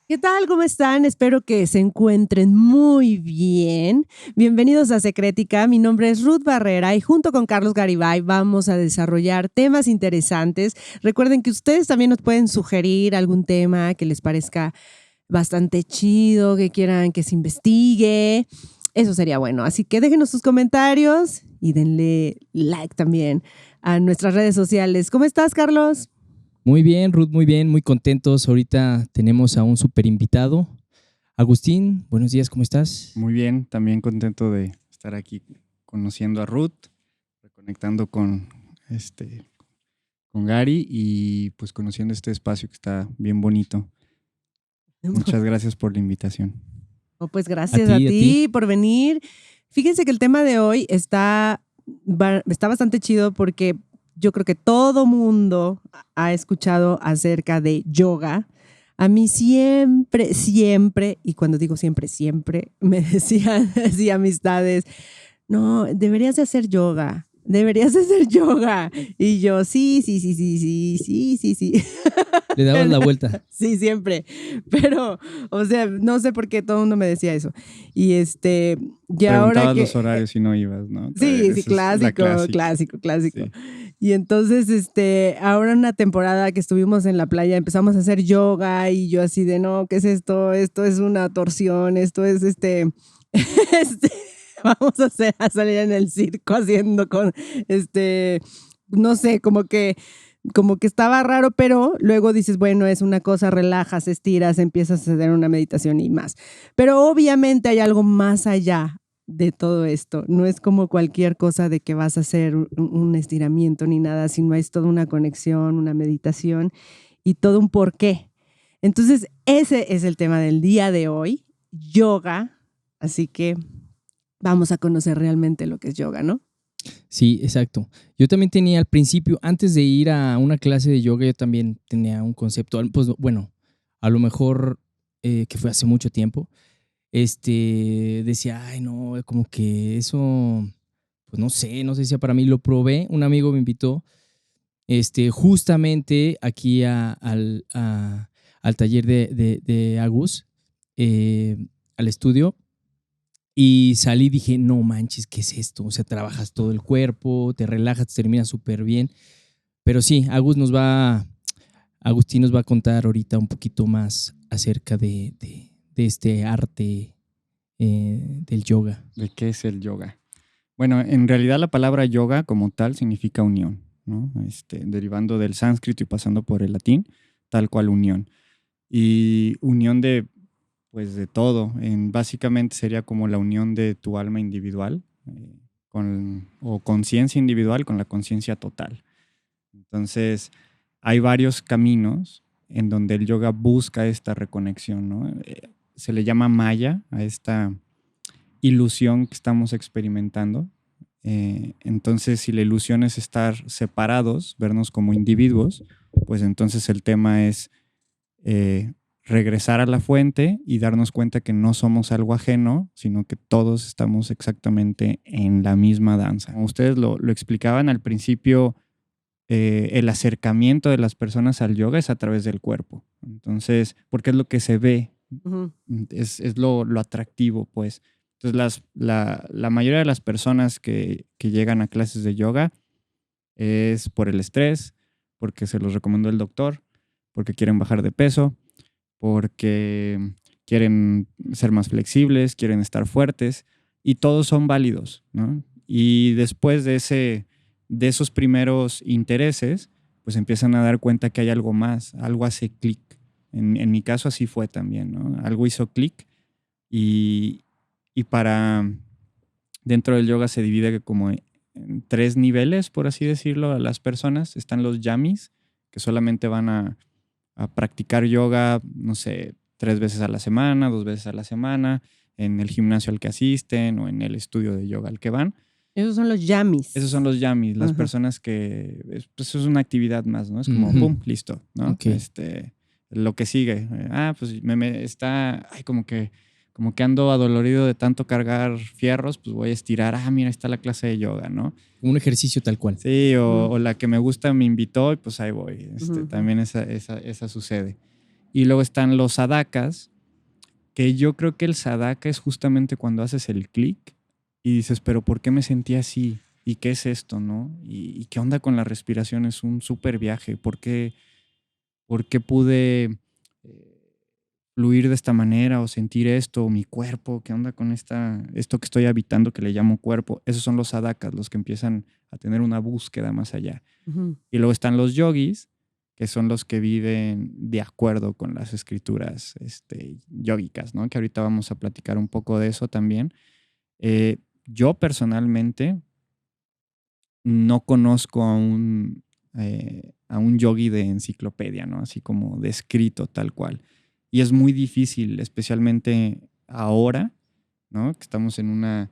¿Qué tal? ¿Cómo están? Espero que se encuentren muy bien. Bienvenidos a Secrética. Mi nombre es Ruth Barrera y junto con Carlos Garibay vamos a desarrollar temas interesantes. Recuerden que ustedes también nos pueden sugerir algún tema que les parezca bastante chido, que quieran que se investigue. Eso sería bueno. Así que déjenos sus comentarios y denle like también a nuestras redes sociales. ¿Cómo estás, Carlos? Muy bien, Ruth, muy bien, muy contentos. Ahorita tenemos a un súper invitado. Agustín, buenos días, ¿cómo estás? Muy bien, también contento de estar aquí conociendo a Ruth, reconectando con Gary y pues conociendo este espacio que está bien bonito. Muchas gracias por la invitación. Oh, pues gracias a ti por venir. Fíjense que el tema de hoy está bastante chido porque yo creo que todo mundo ha escuchado acerca de yoga. A mí siempre, y cuando digo siempre, me decían así amistades, no, deberías de hacer yoga. Deberías de hacer yoga. Y yo, sí. Le dabas la vuelta. Sí, siempre. Pero, o sea, no sé por qué todo el mundo me decía eso. Y ya ahora Preguntabas que... los horarios y no ibas, ¿no? Sí, clásico. Sí. Y entonces, ahora en una temporada que estuvimos en la playa, empezamos a hacer yoga y yo así de, no, ¿qué es esto? Esto es una torsión, esto es vamos a salir en el circo haciendo con, no sé, como que estaba raro, pero luego dices, bueno, es una cosa, relajas, estiras, empiezas a hacer una meditación y más. Pero obviamente hay algo más allá de todo esto. No es como cualquier cosa de que vas a hacer un estiramiento ni nada, sino es toda una conexión, una meditación y todo un porqué. Entonces, ese es el tema del día de hoy, yoga. Así que vamos a conocer realmente lo que es yoga, ¿no? Sí, exacto. Yo también tenía al principio, antes de ir a una clase de yoga, yo también tenía un concepto, pues bueno, a lo mejor que fue hace mucho tiempo, decía, ay no, como que eso, pues no sé si para mí lo probé, un amigo me invitó, justamente aquí al taller de Agus, al estudio. Y salí y dije, no manches, ¿qué es esto? O sea, trabajas todo el cuerpo, te relajas, te terminas súper bien. Pero sí, Agustín nos va a contar ahorita un poquito más acerca de este arte del yoga. ¿De qué es el yoga? Bueno, en realidad la palabra yoga como tal significa unión, ¿no? Derivando del sánscrito y pasando por el latín, tal cual unión. Y unión pues de todo. Básicamente sería como la unión de tu alma individual o conciencia individual con la conciencia total. Entonces, hay varios caminos en donde el yoga busca esta reconexión, ¿no? Se le llama maya a esta ilusión que estamos experimentando. Entonces, si la ilusión es estar separados, vernos como individuos, pues entonces el tema es regresar a la fuente y darnos cuenta que no somos algo ajeno, sino que todos estamos exactamente en la misma danza. Como ustedes lo explicaban al principio, el acercamiento de las personas al yoga es a través del cuerpo. Entonces, porque es lo que se ve, es lo atractivo, pues. Entonces, la mayoría de las personas que llegan a clases de yoga es por el estrés, porque se los recomendó el doctor, porque quieren bajar de peso, porque quieren ser más flexibles, quieren estar fuertes, y todos son válidos, ¿no? Y después de esos primeros intereses, pues empiezan a dar cuenta que hay algo más, algo hace clic. En mi caso así fue también, ¿no? Algo hizo clic y dentro del yoga se divide como en 3 niveles, por así decirlo, a las personas. Están los yamis, que solamente van a practicar yoga, no sé, 3 veces a la semana, 2 veces a la semana, en el gimnasio al que asisten o en el estudio de yoga al que van. Esos son los yamis. Esos son los yamis, las personas que, pues es una actividad más, ¿no? Es como, pum, listo, ¿no? Okay. Lo que sigue. Pues está, como que ando adolorido de tanto cargar fierros, pues voy a estirar, mira, está la clase de yoga, ¿no? Un ejercicio tal cual. Sí, o la que me gusta me invitó y pues ahí voy. También esa sucede. Y luego están los sadakas, que yo creo que el sadaka es justamente cuando haces el clic y dices, pero ¿por qué me sentí así? ¿Y qué es esto, no? ¿Y qué onda con la respiración? Es un súper viaje. ¿Por qué pude fluir de esta manera o sentir esto, o mi cuerpo? ¿Qué onda con esto que estoy habitando que le llamo cuerpo? Esos son los sadakas, los que empiezan a tener una búsqueda más allá. Ujú. Y luego están los yogis, que son los que viven de acuerdo con las escrituras yógicas, ¿no? Que ahorita vamos a platicar un poco de eso también. Yo personalmente no conozco a un yogi de enciclopedia, ¿no? Así como de escrito tal cual. Y es muy difícil, especialmente ahora, ¿no? Que estamos en una...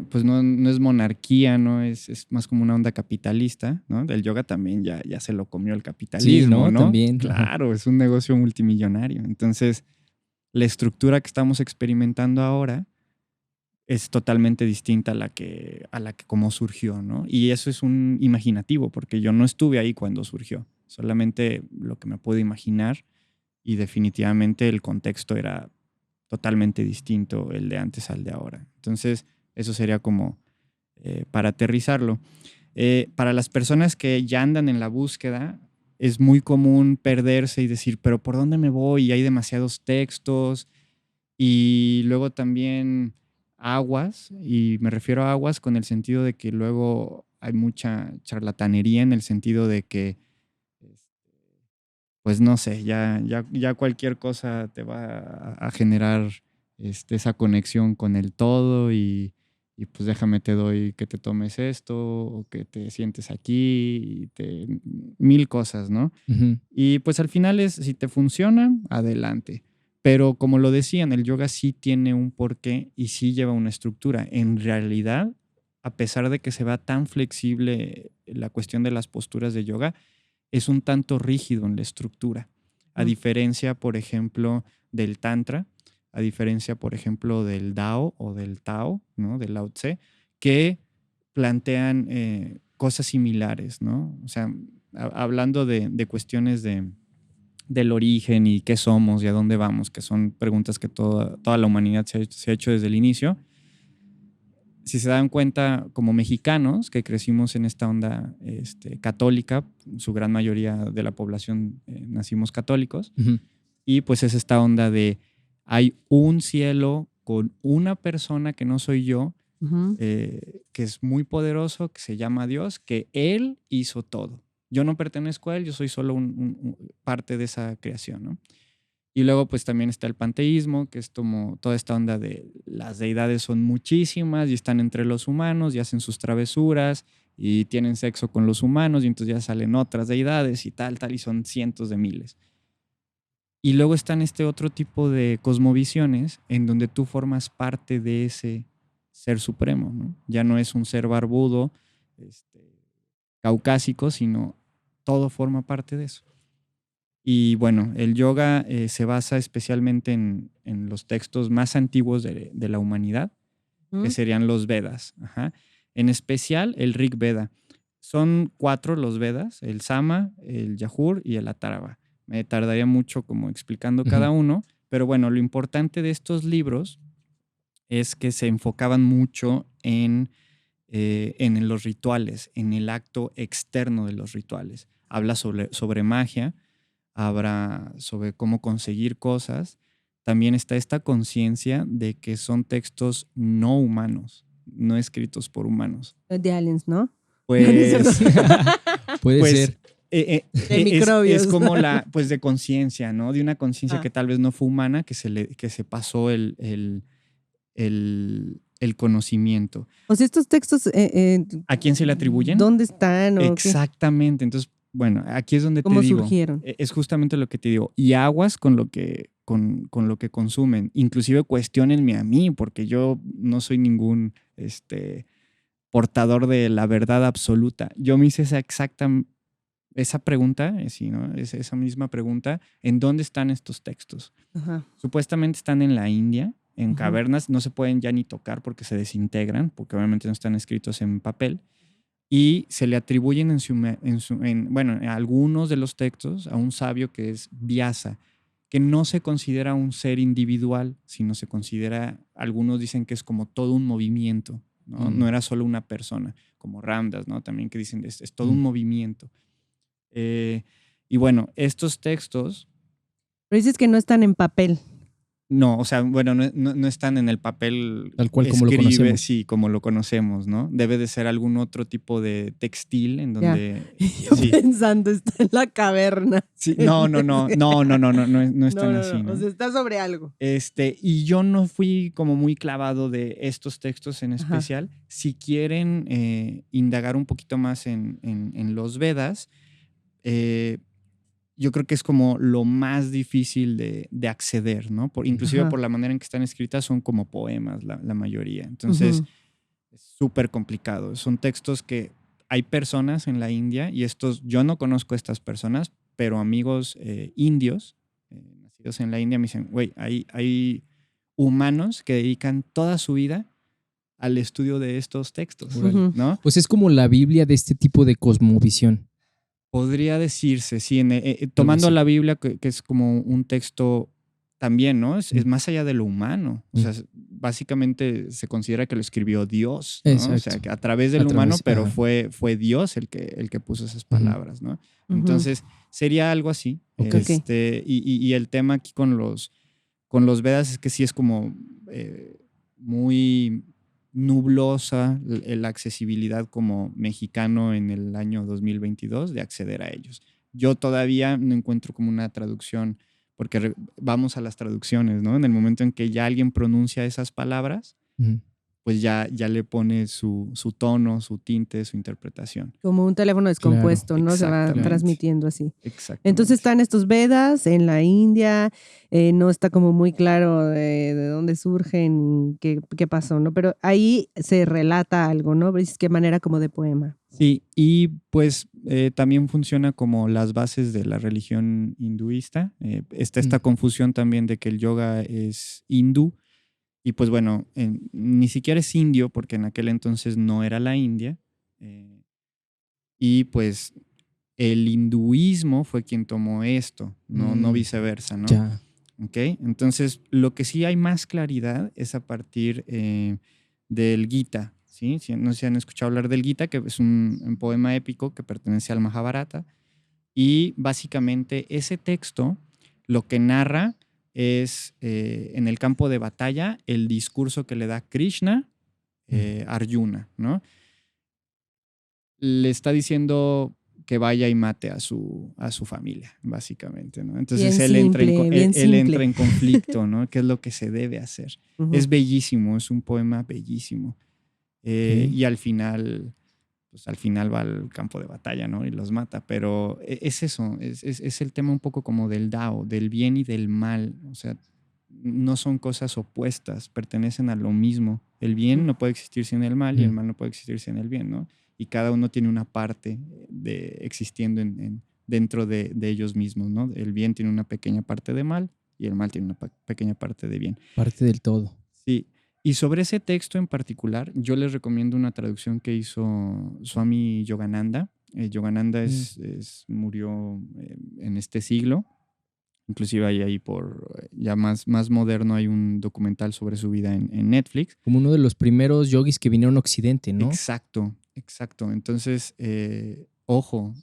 pues no es monarquía, ¿no? Es más como una onda capitalista, ¿no? Del yoga también ya se lo comió el capitalismo, Sí, ¿no? ¿no? También. Claro, es un negocio multimillonario. Entonces, la estructura que estamos experimentando ahora es totalmente distinta a la que como surgió, ¿no? Y eso es un imaginativo, porque yo no estuve ahí cuando surgió, solamente lo que me puedo imaginar, y definitivamente el contexto era totalmente distinto el de antes al de ahora. Entonces, eso sería como para aterrizarlo. Para las personas que ya andan en la búsqueda, es muy común perderse y decir, pero ¿por dónde me voy? Y hay demasiados textos. Y luego también aguas, y me refiero a aguas con el sentido de que luego hay mucha charlatanería en el sentido de que, pues no sé, ya cualquier cosa te va a generar esa conexión con el todo y pues déjame te doy que te tomes esto o que te sientes aquí mil cosas, ¿no? Ujú. Y pues al final si te funciona, adelante. Pero como lo decían, el yoga sí tiene un porqué y sí lleva una estructura. En realidad, a pesar de que se vea tan flexible la cuestión de las posturas de yoga, es un tanto rígido en la estructura. A diferencia, por ejemplo, del Tantra, a diferencia, por ejemplo, del Dao o del Tao, ¿no? Del Lao Tse, que plantean cosas similares, ¿no? O sea, hablando de cuestiones del origen y qué somos y a dónde vamos, que son preguntas que toda la humanidad se ha hecho desde el inicio. Si se dan cuenta, como mexicanos que crecimos en esta onda católica, su gran mayoría de la población nacimos católicos, Ujú. y pues es esta onda de hay un cielo con una persona que no soy yo, Ujú. que es muy poderoso, que se llama Dios, que Él hizo todo. Yo no pertenezco a Él, yo soy solo parte de esa creación, ¿no? Y luego pues también está el panteísmo, que es como toda esta onda de las deidades son muchísimas y están entre los humanos y hacen sus travesuras y tienen sexo con los humanos y entonces ya salen otras deidades y tal, y son cientos de miles. Y luego están este otro tipo de cosmovisiones en donde tú formas parte de ese ser supremo, ¿no? Ya no es un ser barbudo, caucásico, sino todo forma parte de eso. Y bueno, el yoga se basa especialmente en los textos más antiguos de la humanidad, que serían los Vedas. Ajá. En especial el Rig Veda. Son 4 los Vedas, el Sama, el Yajur y el Atharva. Me tardaría mucho como explicando cada uno, pero bueno, lo importante de estos libros es que se enfocaban mucho en los rituales, en el acto externo de los rituales. Habla sobre magia, habla sobre cómo conseguir cosas. También está esta conciencia de que son textos no humanos, no escritos por humanos. De aliens, ¿no? Pues, Puede pues ser. De microbios. es como pues de conciencia, ¿no? De una conciencia que tal vez no fue humana, que se pasó el conocimiento. O sea, estos textos, ¿A quién se le atribuyen? ¿dónde están? ¿O qué? Exactamente. Entonces, bueno, aquí es donde te ¿Cómo digo. surgieron? Es justamente lo que te digo. Y aguas con lo que consumen. Inclusive cuestionenme a mí, porque yo no soy ningún portador de la verdad absoluta. Yo me hice esa pregunta, sí, ¿no? Esa misma pregunta, ¿en dónde están estos textos? Ajá. Supuestamente están en la India, en cavernas, no se pueden ya ni tocar porque se desintegran, porque obviamente no están escritos en papel. y se le atribuyen en algunos de los textos a un sabio que es Vyasa, que no se considera un ser individual, sino se considera, algunos dicen que es como todo un movimiento, ¿no? No era solo una persona, como Ramdas, ¿no? También que dicen es todo un movimiento. Y bueno, estos textos... Pero dices que no están en papel. No, o sea, bueno, no están en el papel tal cual como lo conocemos. Sí, como lo conocemos, ¿no? Debe de ser algún otro tipo de textil en donde... Yo pensando, está en la caverna. Sí, no están así, ¿no? O sea, está sobre algo. Y yo no fui como muy clavado de estos textos en especial. Ajá. Si quieren indagar un poquito más en los Vedas, yo creo que es como lo más difícil de acceder, ¿no? Inclusive por la manera en que están escritas, son como poemas la mayoría. Entonces, es súper complicado. Son textos que hay personas en la India, y yo no conozco a estas personas, pero amigos indios, nacidos en la India, me dicen, güey, hay humanos que dedican toda su vida al estudio de estos textos, ¿no? Pues es como la Biblia de este tipo de cosmovisión. Podría decirse, sí, tomando la Biblia, que es como un texto también, ¿no? Es más allá de lo humano. O sea, básicamente se considera que lo escribió Dios, ¿no? O sea, que a través del humano, pero fue Dios el que puso esas palabras, ¿no? Entonces, sería algo así. Okay. Y el tema aquí con los Vedas es que sí es como muy nublosa la accesibilidad como mexicano en el año 2022 de acceder a ellos. Yo todavía no encuentro como una traducción, porque vamos a las traducciones, ¿no? En el momento en que ya alguien pronuncia esas palabras, pues ya le pone su tono, su tinte, su interpretación. Como un teléfono descompuesto, claro, ¿no? Se va transmitiendo así. Exactamente. Entonces están estos Vedas en la India, no está como muy claro de dónde surgen, qué pasó, ¿no? Pero ahí se relata algo, ¿no? ¿Ves qué manera como de poema? Sí, y pues también funciona como las bases de la religión hinduista. Está esta confusión también de que el yoga es hindú. Y pues bueno, ni siquiera es indio, porque en aquel entonces no era la India. Y pues el hinduismo fue quien tomó esto, no viceversa, ¿no? Ya. Okay. Entonces, lo que sí hay más claridad es a partir del Gita, ¿sí? No sé si han escuchado hablar del Gita, que es un poema épico que pertenece al Mahabharata. Y básicamente ese texto lo que narra es en el campo de batalla el discurso que le da Krishna a Arjuna, ¿no? Le está diciendo que vaya y mate a su familia, básicamente, ¿no? Entonces él entra en conflicto, ¿no? ¿Qué es lo que se debe hacer? Es bellísimo, es un poema bellísimo. Y al final va al campo de batalla, ¿no? Y los mata, pero es eso, es el tema un poco como del Dao, del bien y del mal. O sea, no son cosas opuestas, pertenecen a lo mismo. El bien no puede existir sin el mal y el mal no puede existir sin el bien, ¿no? Y cada uno tiene una parte existiendo dentro de ellos mismos, ¿no? El bien tiene una pequeña parte de mal y el mal tiene una pequeña parte de bien. Parte del todo. Sí. Y sobre ese texto en particular, yo les recomiendo una traducción que hizo Swami Yogananda. Yogananda murió en este siglo. Inclusive hay ahí ya más moderno, hay un documental sobre su vida en Netflix. Como uno de los primeros yogis que vinieron a Occidente, ¿no? Exacto. Entonces, ojo,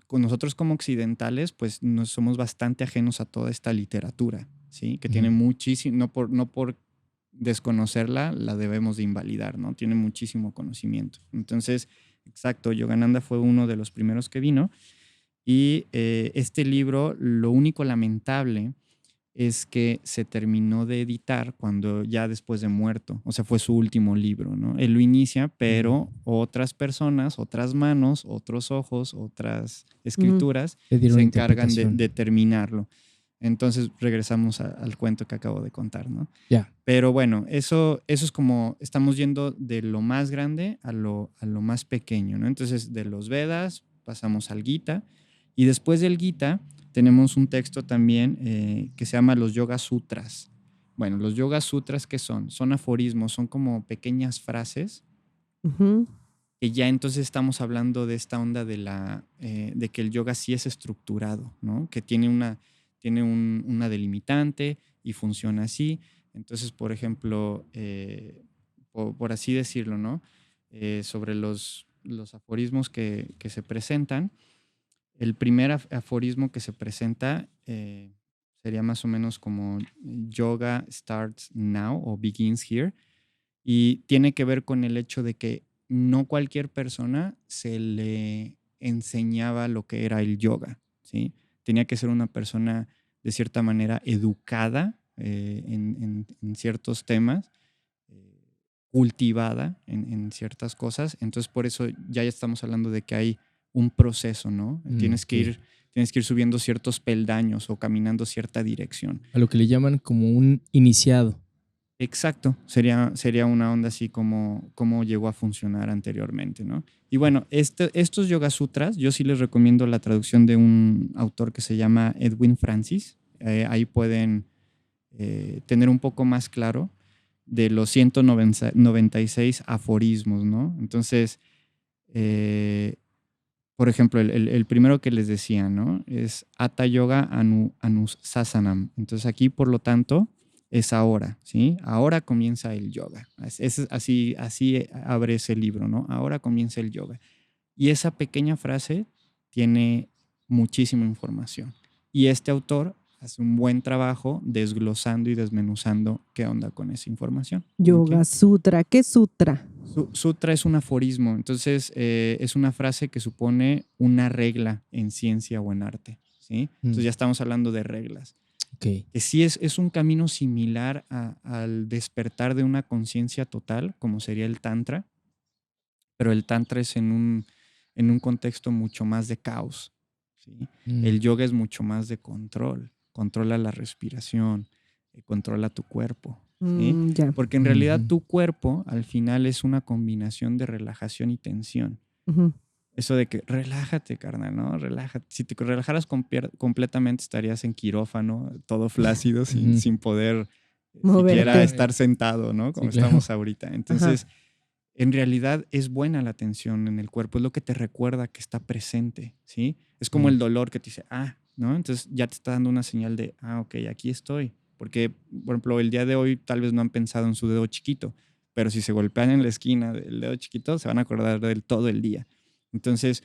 con nosotros como occidentales, pues nos somos bastante ajenos a toda esta literatura, ¿sí? Que tiene muchísimo, no por desconocerla, la debemos de invalidar, ¿no? Tiene muchísimo conocimiento. Entonces, exacto, Yogananda fue uno de los primeros que vino. Y este libro, lo único lamentable es que se terminó de editar cuando ya después de muerto, o sea, fue su último libro, ¿no? Él lo inicia, pero otras personas, otras manos, otros ojos, otras escrituras se encargan de terminarlo. Entonces regresamos al cuento que acabo de contar, ¿no? Ya. Pero bueno, eso es como estamos yendo de lo más grande a lo más pequeño, ¿no? Entonces, de los Vedas pasamos al Gita, y después del Gita tenemos un texto también que se llama los Yoga Sutras. Bueno, los Yoga Sutras, ¿qué son? Son aforismos, son como pequeñas frases que ya entonces estamos hablando de esta onda de que el yoga sí es estructurado, ¿no? Que tiene una delimitante y funciona así. Entonces, por ejemplo, por así decirlo, ¿no? Sobre los aforismos que se presentan, el primer aforismo que se presenta sería más o menos como yoga starts now o begins here, y tiene que ver con el hecho de que no cualquier persona se le enseñaba lo que era el yoga, ¿sí? Tenía que ser una persona de cierta manera educada en ciertos temas, cultivada en ciertas cosas. Entonces, por eso ya estamos hablando de que hay un proceso, ¿no? Tienes que ir subiendo ciertos peldaños o caminando cierta dirección. A lo que le llaman como un iniciado. Exacto, sería una onda así como llegó a funcionar anteriormente, ¿no? Y bueno, estos Yoga Sutras, yo sí les recomiendo la traducción de un autor que se llama Edwin Francis. Ahí pueden tener un poco más claro de los 196 aforismos, ¿no? Entonces, por ejemplo, el primero que les decía, ¿no? Es Hatha Yoga Anusasanam. Entonces aquí, por lo tanto, es ahora, ¿sí? Ahora comienza el yoga. Así abre ese libro, ¿no? Ahora comienza el yoga. Y esa pequeña frase tiene muchísima información. Y este autor hace un buen trabajo desglosando y desmenuzando qué onda con esa información. Yoga ¿Okay? Sutra. ¿Qué sutra? Sutra es un aforismo, entonces es una frase que supone una regla en ciencia o en arte, ¿sí? Entonces ya estamos hablando de reglas. Okay. Que sí es un camino similar al despertar de una conciencia total, como sería el Tantra, pero el Tantra es en un contexto mucho más de caos, ¿sí? El yoga es mucho más de control, controla la respiración, controla tu cuerpo. ¿Sí? Ya. Porque en realidad tu cuerpo al final es una combinación de relajación y tensión. Eso de que relájate, carnal, ¿no? Relájate. Si te relajaras completamente estarías en quirófano, todo flácido, sin poder siquiera estar sentado, ¿no? Como estamos ahorita. Entonces, en realidad es buena la tensión en el cuerpo, es lo que te recuerda que está presente, ¿sí? Es como el dolor que te dice, ¿no? Entonces ya te está dando una señal de, ok, aquí estoy. Porque, por ejemplo, el día de hoy tal vez no han pensado en su dedo chiquito, pero si se golpean en la esquina del dedo chiquito, se van a acordar de él todo el día. Entonces,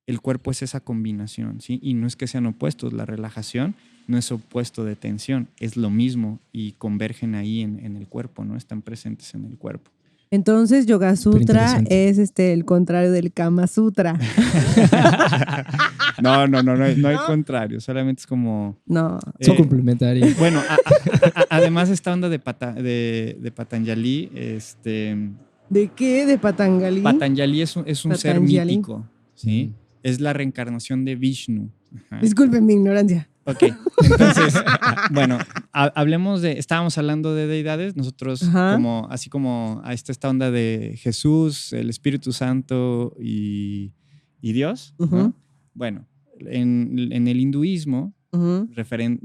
el cuerpo es esa combinación, ¿sí? Y no es que sean opuestos. La relajación no es opuesto de tensión, es lo mismo y convergen ahí en el cuerpo, ¿no? Están presentes en el cuerpo. Entonces, Yoga Sutra es el contrario del Kama Sutra. No hay contrario, solamente es como... No, son complementarios. Bueno, además esta onda de Patanjali, ¿De qué? ¿De Patanjali? Patanjali es un ser mítico, ¿sí? Es la reencarnación de Vishnu. Disculpen mi ignorancia. Ok, entonces, bueno, estábamos hablando de deidades, nosotros así como a esta onda de Jesús, el Espíritu Santo y Dios, ¿no? Bueno, en el hinduismo, referente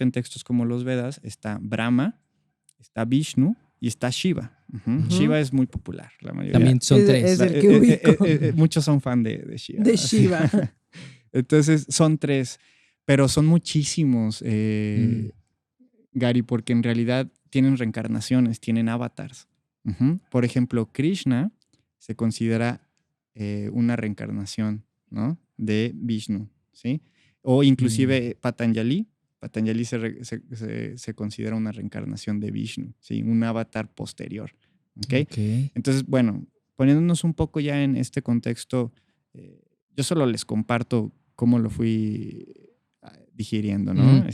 en textos como los Vedas, está Brahma, está Vishnu y está Shiva. Shiva es muy popular, la mayoría. También son tres. Es el que ubico. Muchos son fan de Shiva. De Shiva. Entonces son tres, pero son muchísimos, Gary, porque en realidad tienen reencarnaciones, tienen avatars. Por ejemplo, Krishna se considera una reencarnación, ¿no? De Vishnu, ¿sí? O inclusive Patanjali se considera una reencarnación de Vishnu, ¿sí? Un avatar posterior, ¿ok? Entonces, bueno, poniéndonos un poco ya en este contexto, yo solo les comparto cómo lo fui digiriendo, ¿no?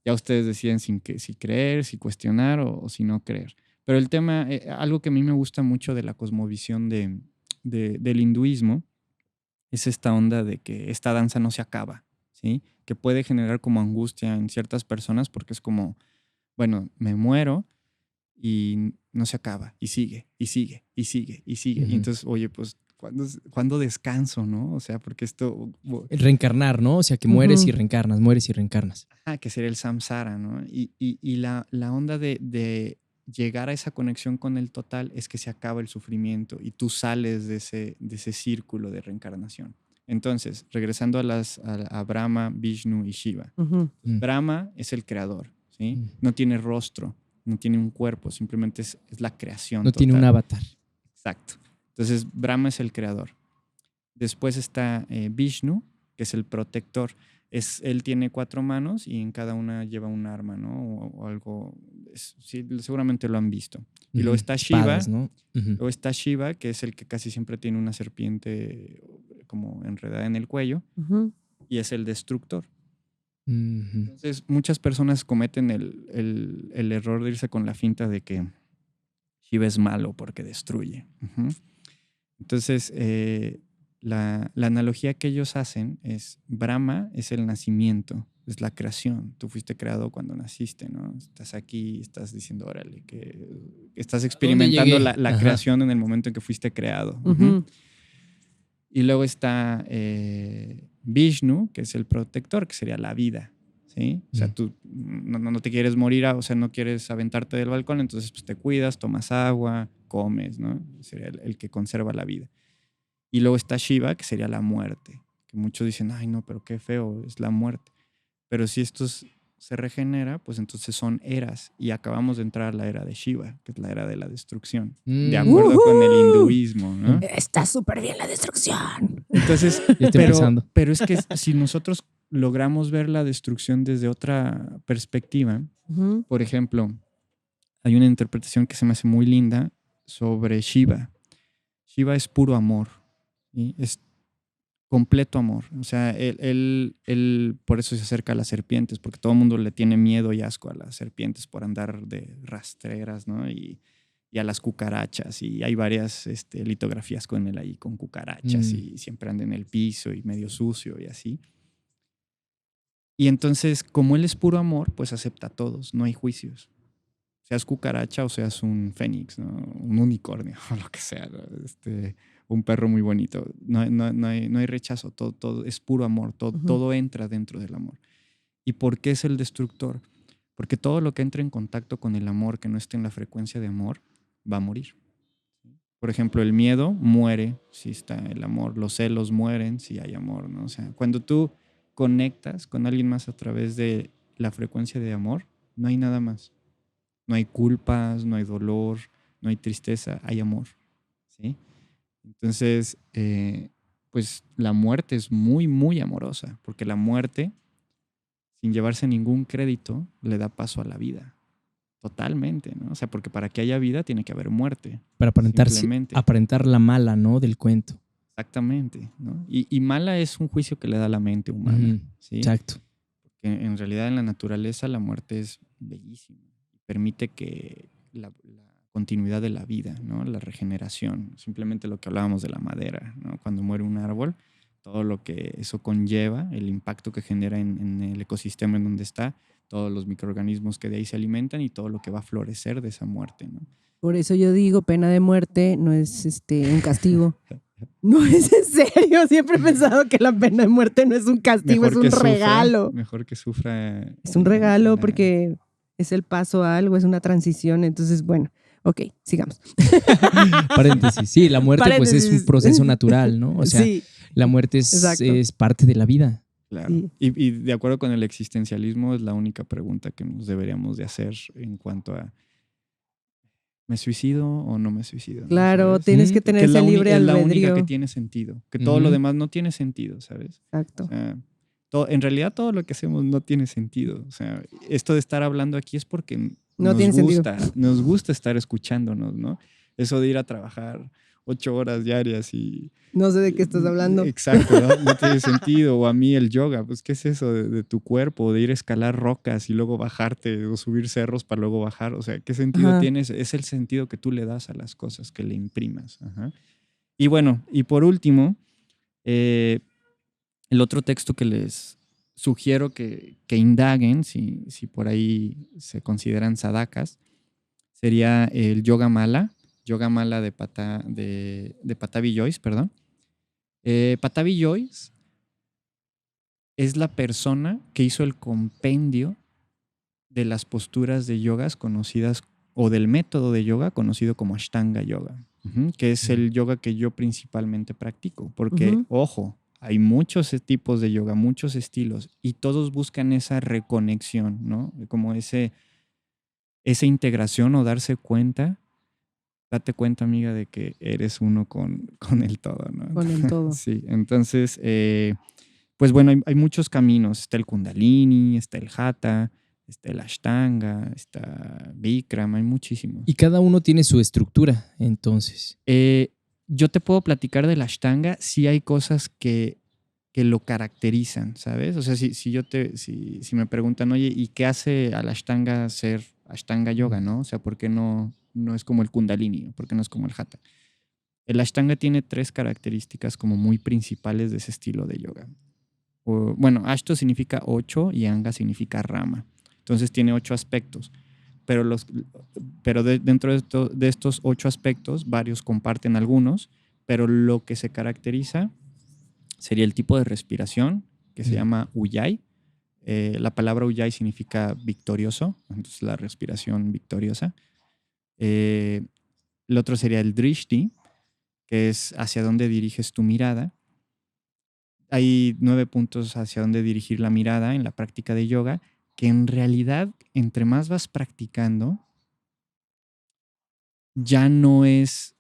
Ya ustedes deciden si creer, si cuestionar o si no creer. Pero el tema, algo que a mí me gusta mucho de la cosmovisión del hinduismo es esta onda de que esta danza no se acaba, ¿sí? Que puede generar como angustia en ciertas personas porque es como, bueno, me muero y no se acaba, y sigue, y sigue, y sigue, y sigue. Y entonces, oye, pues, ¿cuándo descanso, no? O sea, porque esto... Reencarnar, ¿no? O sea, que mueres y reencarnas, mueres y reencarnas. Que sería el samsara, ¿no? Y la onda de llegar a esa conexión con el total es que se acaba el sufrimiento y tú sales de ese círculo de reencarnación. Entonces, regresando a Brahma, Vishnu y Shiva. Ujú. Brahma es el creador, ¿sí? No tiene rostro, no tiene un cuerpo, simplemente es la creación No total. tiene un avatar. Exacto. Entonces, Brahma es el creador. Después está Vishnu, que es el protector. Él tiene 4 manos y en cada una lleva un arma, ¿no? O algo. Sí, seguramente lo han visto. Y luego está Espadas, Shiva. ¿no? Luego está Shiva, que es el que casi siempre tiene una serpiente como enredada en el cuello. Ujú. Y es el destructor. Ujú. Entonces, muchas personas cometen el error de irse con la finta de que Shiva es malo porque destruye. Ujú. Entonces, la analogía que ellos hacen es Brahma es el nacimiento, es la creación. Tú fuiste creado cuando naciste, ¿no? Estás aquí, estás diciendo, órale, que estás experimentando llegué? la Ajá. creación en el momento en que fuiste creado. Ujú. Ujú. Y luego está Vishnu, que es el protector, que sería la vida, ¿sí? O sea, tú no te quieres morir, o sea, no quieres aventarte del balcón, entonces pues te cuidas, tomas agua, comes, ¿no? Sería el que conserva la vida. Y luego está Shiva, que sería la muerte, que muchos dicen, ay no, pero qué feo, es la muerte. Pero si esto se regenera, pues entonces son eras, y acabamos de entrar a la era de Shiva, que es la era de la destrucción, de acuerdo con el hinduismo, ¿no? Está súper bien la destrucción. Entonces, Ya está empezando. pero es que si nosotros logramos ver la destrucción desde otra perspectiva, Ujú. por ejemplo, hay una interpretación que se me hace muy linda sobre Shiva. Shiva es puro amor, ¿sí? Es completo amor. O sea, él por eso se acerca a las serpientes, porque todo el mundo le tiene miedo y asco a las serpientes por andar de rastreras, ¿no? Y a las cucarachas. Y hay varias litografías con él ahí, con cucarachas, y siempre anda en el piso y medio sucio y así. Y entonces, como él es puro amor, pues acepta a todos, no hay juicios. Seas cucaracha o seas un fénix, ¿no? Un unicornio, o lo que sea, ¿no? Un perro muy bonito. No hay rechazo, todo es puro amor, todo entra dentro del amor. ¿Y por qué es el destructor? Porque todo lo que entra en contacto con el amor, que no esté en la frecuencia de amor, va a morir. Por ejemplo, el miedo muere si está el amor, los celos mueren si hay amor, ¿no? O sea, cuando tú conectas con alguien más a través de la frecuencia de amor, no hay nada más. No hay culpas, no hay dolor, no hay tristeza, hay amor, ¿sí? Entonces, pues la muerte es muy, muy amorosa, porque la muerte, sin llevarse ningún crédito, le da paso a la vida. Totalmente, ¿no? O sea, porque para que haya vida tiene que haber muerte. Para Simplemente. aparentar la mala, ¿no? Del cuento. Exactamente, ¿no? Y mala es un juicio que le da la mente humana, ¿sí? Exacto. Porque en realidad en la naturaleza la muerte es bellísima. Permite que la continuidad de la vida, ¿no? La regeneración. Simplemente lo que hablábamos de la madera, ¿no? Cuando muere un árbol, todo lo que eso conlleva, el impacto que genera en el ecosistema en donde está, todos los microorganismos que de ahí se alimentan y todo lo que va a florecer de esa muerte, ¿no? Por eso yo digo, pena de muerte no es un castigo. No es en serio. Siempre he pensado que la pena de muerte no es un castigo, es un regalo. Mejor que sufra. Es un regalo porque es el paso a algo, es una transición. Entonces, bueno, ok, sigamos. Paréntesis. Sí, la muerte pues es un proceso natural, ¿no? O sea, sí, la muerte es parte de la vida. Claro. Sí. Y de acuerdo con el existencialismo, es la única pregunta que nos deberíamos de hacer en cuanto a ¿me suicido o no me suicido? Claro, ¿sabes? tienes que tener ese libre albedrío. Es la única que tiene sentido. Que todo lo demás no tiene sentido, ¿sabes? Exacto. O sea, en realidad todo lo que hacemos no tiene sentido. O sea, esto de estar hablando aquí es porque nos gusta estar escuchándonos, ¿no? Eso de ir a trabajar 8 horas diarias y... No sé de qué estás hablando. Exacto, no tiene sentido. O a mí el yoga, pues ¿qué es eso de tu cuerpo? De ir a escalar rocas y luego bajarte o subir cerros para luego bajar. O sea, ¿qué sentido tiene? Es el sentido que tú le das a las cosas, que le imprimas. Ajá. Y bueno, y por último, el otro texto que les sugiero que indaguen, si por ahí se consideran sadhakas, sería el Yoga Mala de Patabi Joyce, perdón. Patabi Joyce es la persona que hizo el compendio de las posturas de yogas conocidas o del método de yoga conocido como Ashtanga Yoga, que es el yoga que yo principalmente practico. Porque, ojo, hay muchos tipos de yoga, muchos estilos, y todos buscan esa reconexión, ¿no? Como esa integración o darse cuenta. Date cuenta, amiga, de que eres uno con el todo, ¿no? Con el todo. Sí, entonces, pues bueno, hay muchos caminos. Está el Kundalini, está el Hatha, está el Ashtanga, está Bikram, hay muchísimos. Y cada uno tiene su estructura, entonces. Yo te puedo platicar del Ashtanga, sí hay cosas que lo caracterizan, ¿sabes? O sea, si me preguntan, oye, ¿y qué hace al Ashtanga ser Ashtanga Yoga, no? O sea, ¿por qué no es como el Kundalini? ¿Por qué no es como el Hatha? El Ashtanga tiene 3 características como muy principales de ese estilo de yoga. Bueno, Ashto significa 8 y Anga significa rama. Entonces tiene 8 aspectos. Pero dentro de estos 8 aspectos, varios comparten algunos, pero lo que se caracteriza sería el tipo de respiración, que se llama Ujjayi. La palabra Ujjayi significa victorioso, entonces la respiración victoriosa. El otro sería el Drishti, que es hacia dónde diriges tu mirada. Hay 9 puntos hacia dónde dirigir la mirada en la práctica de yoga, que en realidad, entre más vas practicando, ya no es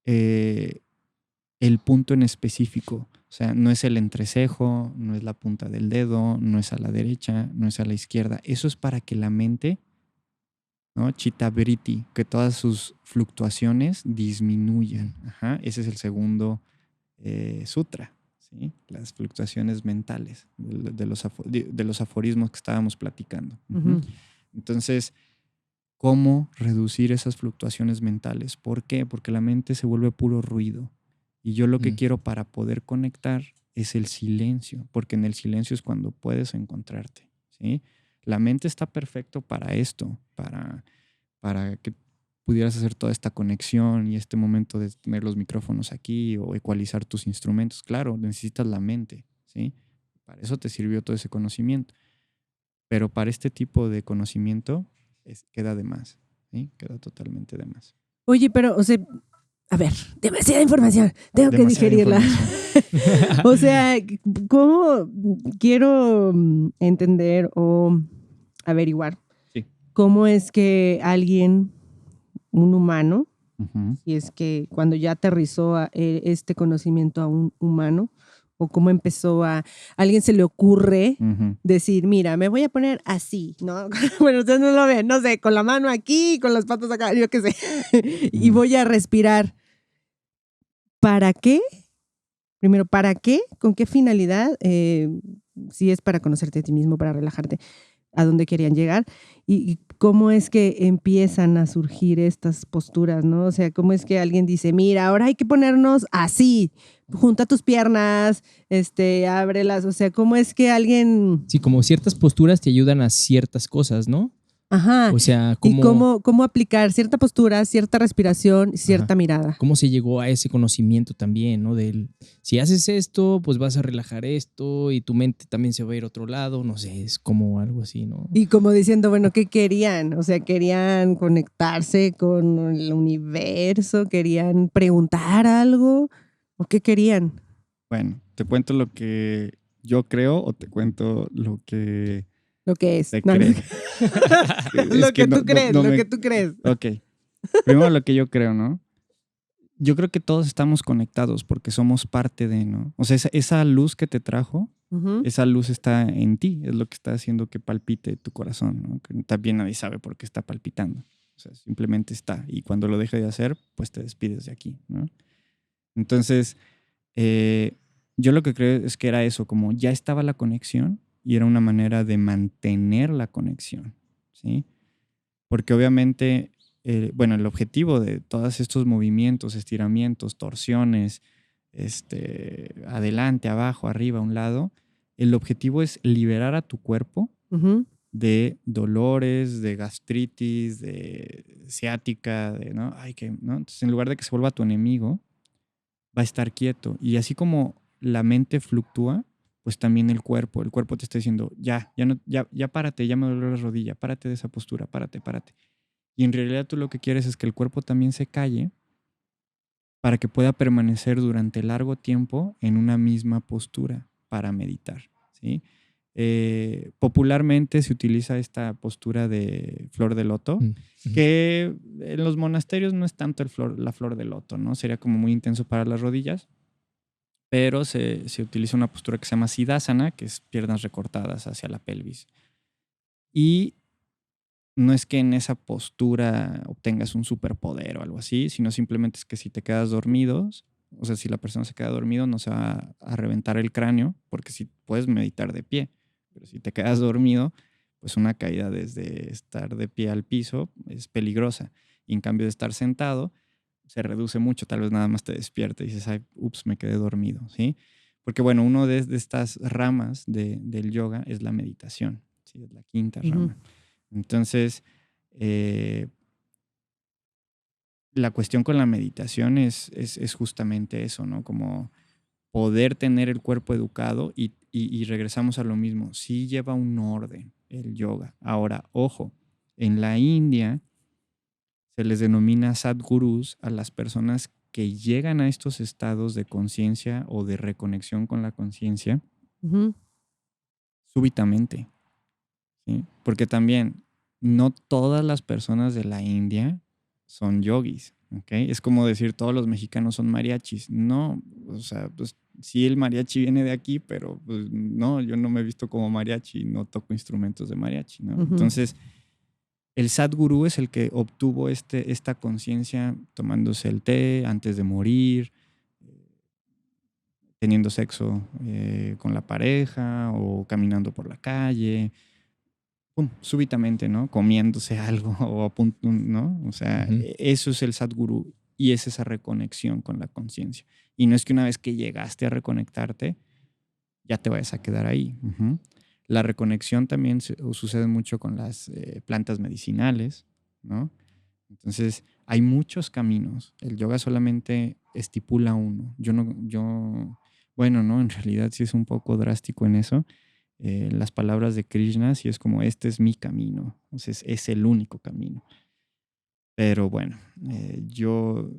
el punto en específico. O sea, no es el entrecejo, no es la punta del dedo, no es a la derecha, no es a la izquierda. Eso es para que la mente, ¿no? Chitta vritti, que todas sus fluctuaciones disminuyan. Ese es el segundo sutra, ¿sí? Las fluctuaciones mentales de los aforismos que estábamos platicando. Entonces, ¿cómo reducir esas fluctuaciones mentales? ¿Por qué? Porque la mente se vuelve puro ruido. Y yo lo que quiero para poder conectar es el silencio, porque en el silencio es cuando puedes encontrarte, ¿sí? La mente está perfecto para esto, para que pudieras hacer toda esta conexión y este momento de tener los micrófonos aquí o ecualizar tus instrumentos. Claro, necesitas la mente, ¿sí? Para eso te sirvió todo ese conocimiento. Pero para este tipo de conocimiento queda de más, ¿sí? Queda totalmente de más. Oye, pero, o sea, a ver, demasiada información, tengo que Demasiada digerirla. O sea, ¿cómo quiero entender o averiguar cómo es que alguien, un humano, si es que cuando ya aterrizó este conocimiento a un humano, o cómo empezó a alguien se le ocurre decir, mira, me voy a poner así, ¿no? Bueno, ustedes no lo ven, no sé, con la mano aquí, con las patas acá, yo qué sé, y voy a respirar. ¿Para qué? Primero, ¿para qué? ¿Con qué finalidad? Si es para conocerte a ti mismo, para relajarte, ¿a dónde querían llegar? Y cómo es que empiezan a surgir estas posturas, ¿no? O sea, cómo es que alguien dice, mira, ahora hay que ponernos así, junta tus piernas, ábrelas, o sea, cómo es que alguien... Sí, como ciertas posturas te ayudan a ciertas cosas, ¿no? Ajá. O sea, ¿y cómo aplicar cierta postura, cierta respiración, cierta mirada? ¿Cómo se llegó a ese conocimiento también, ¿no? Si haces esto, pues vas a relajar esto y tu mente también se va a ir a otro lado, no sé, es como algo así, ¿no? Y como diciendo, bueno, ¿qué querían? O sea, ¿querían conectarse con el universo? ¿Querían preguntar algo? ¿O qué querían? Bueno, ¿te cuento lo que yo creo o te cuento lo que... Lo que es. No, lo que tú crees, lo que tú crees. Ok. Primero lo que yo creo, ¿no? Yo creo que todos estamos conectados porque somos parte de, ¿no? O sea, esa luz que te trajo, esa luz está en ti, es lo que está haciendo que palpite tu corazón, ¿no? Que también nadie sabe por qué está palpitando. O sea, simplemente está. Y cuando lo deje de hacer, pues te despides de aquí, ¿no? Entonces, yo lo que creo es que era eso, como ya estaba la conexión y era una manera de mantener la conexión, ¿sí? Porque obviamente, bueno, el objetivo de todos estos movimientos, estiramientos, torsiones, adelante, abajo, arriba, a un lado, el objetivo es liberar a tu cuerpo de dolores, de gastritis, de ciática, ¿no? ¿no? Entonces, en lugar de que se vuelva tu enemigo, va a estar quieto. Y así como la mente fluctúa, pues también el cuerpo te está diciendo, ya párate, ya me duele la rodilla, párate de esa postura, párate. Y en realidad tú lo que quieres es que el cuerpo también se calle para que pueda permanecer durante largo tiempo en una misma postura para meditar, ¿sí? Popularmente se utiliza esta postura de flor de loto, que en los monasterios no es tanto la flor de loto, ¿no? Sería como muy intenso para las rodillas, pero se utiliza una postura que se llama Siddhasana, que es piernas recortadas hacia la pelvis. Y no es que en esa postura obtengas un superpoder o algo así, sino simplemente es que si te quedas dormido, o sea, si la persona se queda dormido, no se va a reventar el cráneo, porque si puedes meditar de pie, pero si te quedas dormido, pues una caída desde estar de pie al piso es peligrosa. Y en cambio de estar sentado, se reduce mucho, tal vez nada más te despierta y dices, ay, ups, me quedé dormido, ¿sí? Porque bueno, una de estas ramas del yoga es la meditación, ¿sí? Es la quinta rama. Entonces, la cuestión con la meditación es justamente eso, ¿no? Como poder tener el cuerpo educado y regresamos a lo mismo. Sí lleva un orden el yoga. Ahora, ojo, en la India se les denomina sadgurus a las personas que llegan a estos estados de conciencia o de reconexión con la conciencia súbitamente, ¿sí? Porque también no todas las personas de la India son yogis, ¿ok? Es como decir todos los mexicanos son mariachis. No, o sea, pues sí el mariachi viene de aquí, pero pues, no, yo no me he visto como mariachi, no toco instrumentos de mariachi, ¿no? Entonces, el Sadhguru es el que obtuvo esta conciencia tomándose el té antes de morir, teniendo sexo con la pareja o caminando por la calle, pum, súbitamente, ¿no? Comiéndose algo o a punto, ¿no? O sea, eso es el Sadhguru y es esa reconexión con la conciencia. Y no es que una vez que llegaste a reconectarte, ya te vayas a quedar ahí. La reconexión también sucede mucho con las plantas medicinales, ¿no? Entonces, hay muchos caminos. El yoga solamente estipula uno. Bueno, no, en realidad sí es un poco drástico en eso. Las palabras de Krishna, sí es como, este es mi camino. Entonces, es el único camino. Pero bueno, yo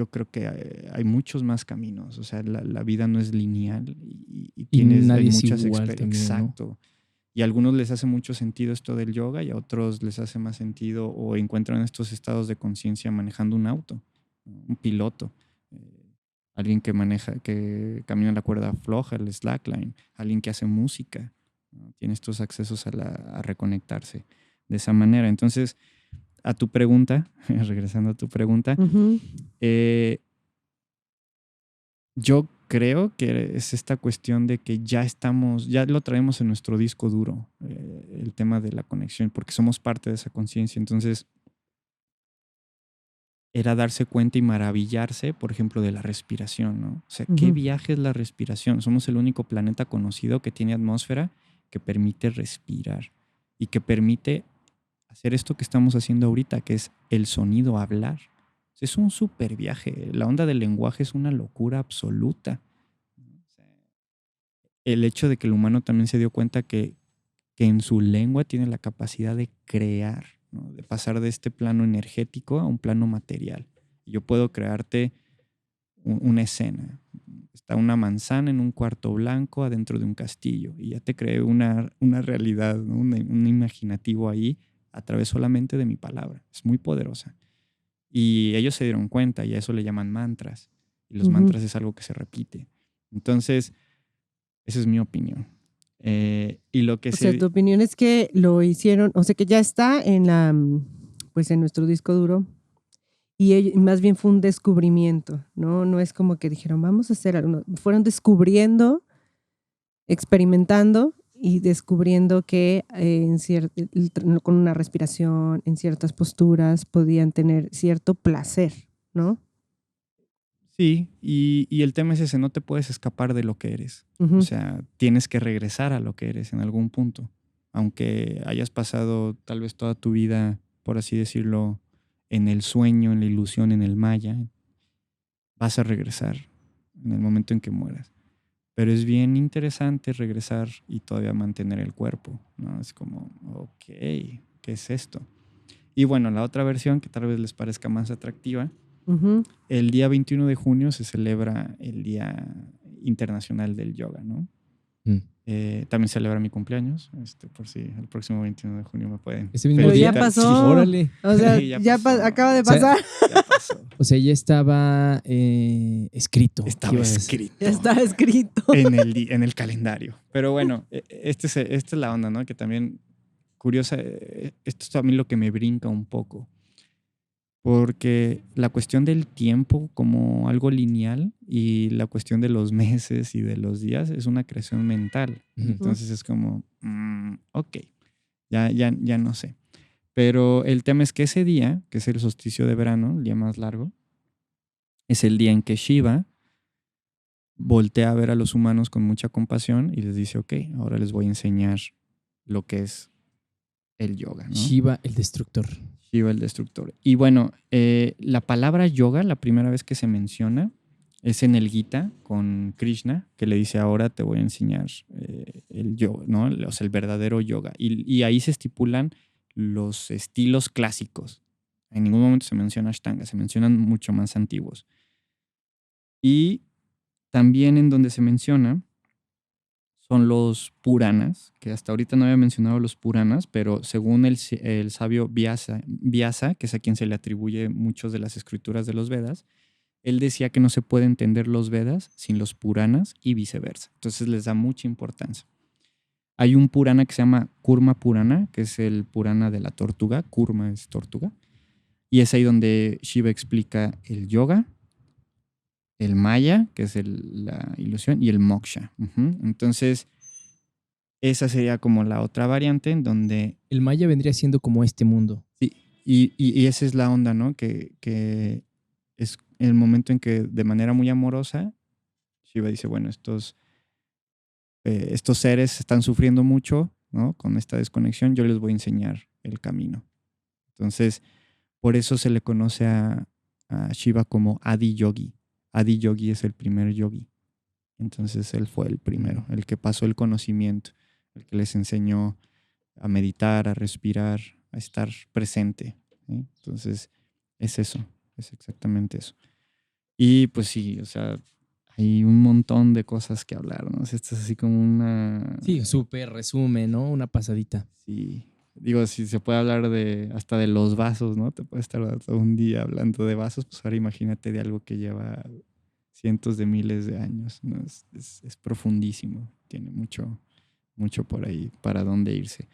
creo que hay muchos más caminos. O sea, la vida no es lineal y hay muchas experiencias. Exacto. Y a algunos les hace mucho sentido esto del yoga y a otros les hace más sentido o encuentran estos estados de conciencia manejando un auto, un piloto, alguien que camina en la cuerda floja, el slackline, alguien que hace música, ¿no? Tiene estos accesos a reconectarse de esa manera. Entonces, a tu pregunta, regresando a tu pregunta, yo creo que es esta cuestión de que ya lo traemos en nuestro disco duro, el tema de la conexión, porque somos parte de esa conciencia. Entonces, era darse cuenta y maravillarse, por ejemplo, de la respiración, ¿no? O sea, ¿qué viaje es la respiración? Somos el único planeta conocido que tiene atmósfera que permite respirar y que permite hacer esto que estamos haciendo ahorita, que es el sonido, hablar. Es un súper viaje. La onda del lenguaje es una locura absoluta. El hecho de que el humano también se dio cuenta que en su lengua tiene la capacidad de crear, ¿no? De pasar de este plano energético a un plano material. Yo puedo crearte una escena. Está una manzana en un cuarto blanco adentro de un castillo y ya te creé una realidad, ¿no? Un imaginativo ahí a través solamente de mi palabra. Es muy poderosa. Y ellos se dieron cuenta y a eso le llaman mantras. Y los mantras es algo que se repite. Entonces, esa es mi opinión. Y lo que o sea, tu opinión es que lo hicieron, o sea, que ya está pues en nuestro disco duro y más bien fue un descubrimiento, ¿no? No es como que dijeron, vamos a hacer algo. Fueron descubriendo, experimentando y descubriendo que con una respiración, en ciertas posturas, podían tener cierto placer, ¿no? Sí, y el tema es ese, no te puedes escapar de lo que eres. O sea, tienes que regresar a lo que eres en algún punto. Aunque hayas pasado tal vez toda tu vida, por así decirlo, en el sueño, en la ilusión, en el maya, vas a regresar en el momento en que mueras. Pero es bien interesante regresar y todavía mantener el cuerpo, ¿no? Es como, ok, ¿qué es esto? Y bueno, la otra versión, que tal vez les parezca más atractiva, Ujú. el día 21 de junio se celebra el Día Internacional del Yoga, ¿no? Mm. También celebra mi cumpleaños, por si el próximo 21 de junio me pueden Ese mismo Pero ya día. felicitar. pasó. Órale. O sea, Sí, ya pasó. acaba de O sea, pasar. Ya pasó. O sea, ya estaba escrito. Estaba ¿Qué ibas a decir? escrito Ya está escrito. en el calendario. Pero bueno, esta es la onda, ¿no? Que también, curiosa, esto es también lo que me brinca un poco. Porque la cuestión del tiempo como algo lineal y la cuestión de los meses y de los días es una creación mental. Ujú. Entonces es como, ok, ya no sé. Pero el tema es que ese día, que es el solsticio de verano, el día más largo, es el día en que Shiva voltea a ver a los humanos con mucha compasión y les dice, ok, ahora les voy a enseñar lo que es el yoga, ¿no? Shiva, el destructor. Shiva el destructor. Y bueno, la palabra yoga, la primera vez que se menciona, es en el Gita con Krishna, que le dice, ahora te voy a enseñar el yoga, ¿no? O sea, el verdadero yoga. Y ahí se estipulan los estilos clásicos. En ningún momento se menciona Ashtanga, se mencionan mucho más antiguos. Y también en donde se menciona son los Puranas, que hasta ahorita no había mencionado los Puranas, pero según el sabio Vyasa, que es a quien se le atribuye muchas de las escrituras de los Vedas, él decía que no se puede entender los Vedas sin los Puranas y viceversa. Entonces les da mucha importancia. Hay un Purana que se llama Kurma Purana, que es el Purana de la tortuga. Kurma es tortuga. Y es ahí donde Shiva explica el yoga, el maya, que es la ilusión, y el moksha. Entonces, esa sería como la otra variante en donde... El maya vendría siendo como este mundo. Sí, y esa es la onda, ¿no? Que es el momento en que de manera muy amorosa, Shiva dice, bueno, estos seres están sufriendo mucho, ¿no? Con esta desconexión, yo les voy a enseñar el camino. Entonces, por eso se le conoce a Shiva como Adi Yogi. Adi Yogi es el primer yogi. Entonces él fue el primero, el que pasó el conocimiento, el que les enseñó a meditar, a respirar, a estar presente, ¿sí? Entonces es eso, es exactamente eso. Y pues sí, o sea, hay un montón de cosas que hablar, ¿no? O sea, esto es así como una... Sí, súper resumen, ¿no? Una pasadita. Sí, digo, si se puede hablar hasta de los vasos, ¿no? Te puedes estar todo un día hablando de vasos, pues ahora imagínate de algo que lleva cientos de miles de años, ¿no? Es profundísimo, tiene mucho, mucho por ahí para dónde irse.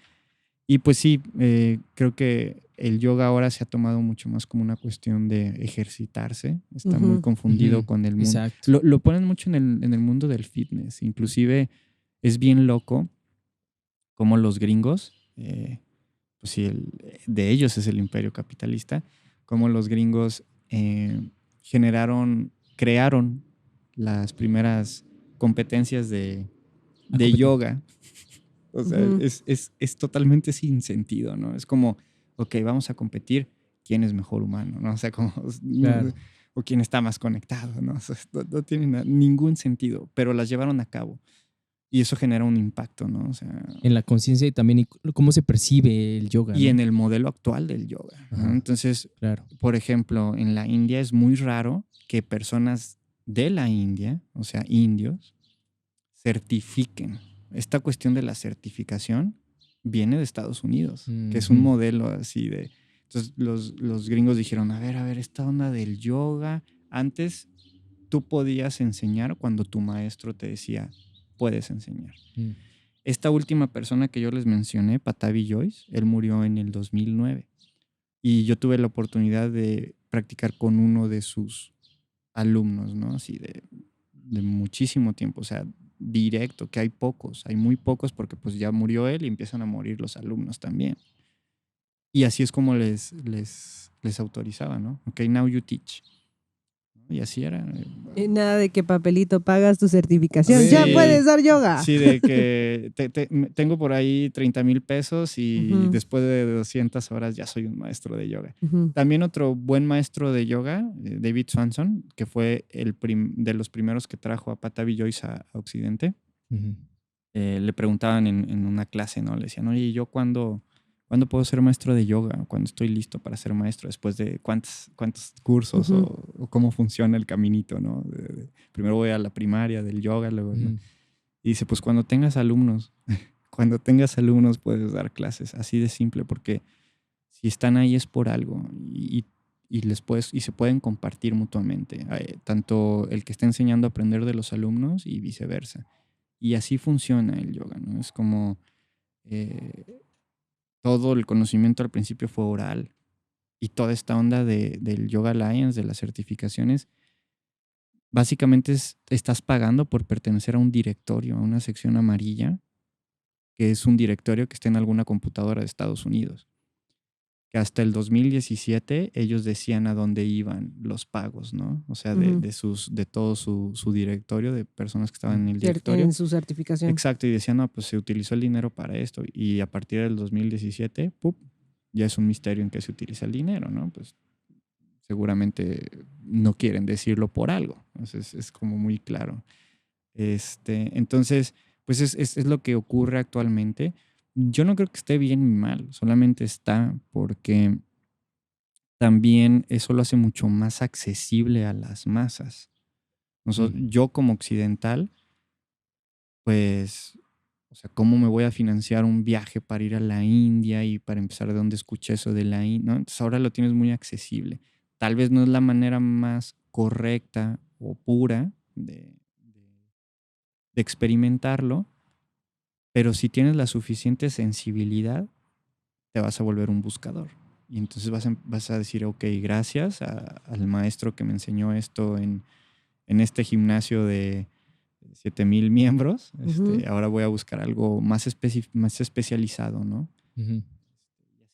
Y pues sí, creo que el yoga ahora se ha tomado mucho más como una cuestión de ejercitarse, está muy confundido con el mundo. Exacto. Lo ponen mucho en el mundo del fitness, inclusive es bien loco como los gringos, pues sí, de ellos es el imperio capitalista, como los gringos crearon las primeras competencias de yoga. O sea, es totalmente sin sentido, ¿no? Es como, ok, vamos a competir quién es mejor humano, ¿no? O sea, como, Claro. o quién está más conectado, ¿no? O sea, no tiene ningún sentido, pero las llevaron a cabo. Y eso genera un impacto, ¿no? O sea, En la conciencia y también cómo se percibe el yoga. y ¿no? en el modelo actual del yoga, ¿no? Ajá. Entonces, Claro. por ejemplo, en la India es muy raro que personas de la India, o sea, indios, certifiquen. Esta cuestión de la certificación viene de Estados Unidos, que es un modelo así de... Entonces los gringos dijeron, a ver, esta onda del yoga, antes tú podías enseñar cuando tu maestro te decía, puedes enseñar. Esta última persona que yo les mencioné, Patabi Joyce, él murió en el 2009 y yo tuve la oportunidad de practicar con uno de sus alumnos, ¿no? Así de muchísimo tiempo, o sea, directo, que hay muy pocos porque pues ya murió él y empiezan a morir los alumnos también. Y así es como les autorizaba, ¿no? Ok, now you teach. Y así era. Nada de que papelito pagas tu certificación. Sí, Ya puedes dar yoga. Sí, de que tengo por ahí 30,000 pesos y después de 200 horas ya soy un maestro de yoga. También otro buen maestro de yoga, David Swanson, que fue de los primeros que trajo a Patabi Joyce a Occidente. Le preguntaban en una clase, ¿no? Le decían, oye, ¿yo cuándo ¿cuándo puedo ser maestro de yoga? ¿Cuándo estoy listo para ser maestro? Después de cuántos cursos o cómo funciona el caminito, ¿no? Primero voy a la primaria del yoga, luego, ¿no? Y dice, pues cuando tengas alumnos puedes dar clases, así de simple, porque si están ahí es por algo y se pueden compartir mutuamente, tanto el que está enseñando a aprender de los alumnos y viceversa. Y así funciona el yoga, ¿no? Es como todo el conocimiento al principio fue oral y toda esta onda del Yoga Alliance, de las certificaciones, básicamente estás pagando por pertenecer a un directorio, a una sección amarilla, que es un directorio que está en alguna computadora de Estados Unidos. Que hasta el 2017 ellos decían a dónde iban los pagos, ¿no? O sea, de todo su directorio, de personas que estaban en el directorio. En su certificación. Exacto, y decían, no, pues se utilizó el dinero para esto. Y a partir del 2017, ¡pup!, ya es un misterio en qué se utiliza el dinero, ¿no? Pues seguramente no quieren decirlo por algo. Entonces es como muy claro. Entonces, pues es lo que ocurre actualmente. Yo no creo que esté bien ni mal, solamente está porque también eso lo hace mucho más accesible a las masas. Yo como occidental, pues, o sea, ¿cómo me voy a financiar un viaje para ir a la India y para empezar de donde escuché eso de la India, ¿no? Entonces ahora lo tienes muy accesible. Tal vez no es la manera más correcta o pura de experimentarlo, pero si tienes la suficiente sensibilidad, te vas a volver un buscador. Y entonces vas a decir, ok, gracias al maestro que me enseñó esto en este gimnasio de 7,000 miembros, ahora voy a buscar algo más especializado, ¿no?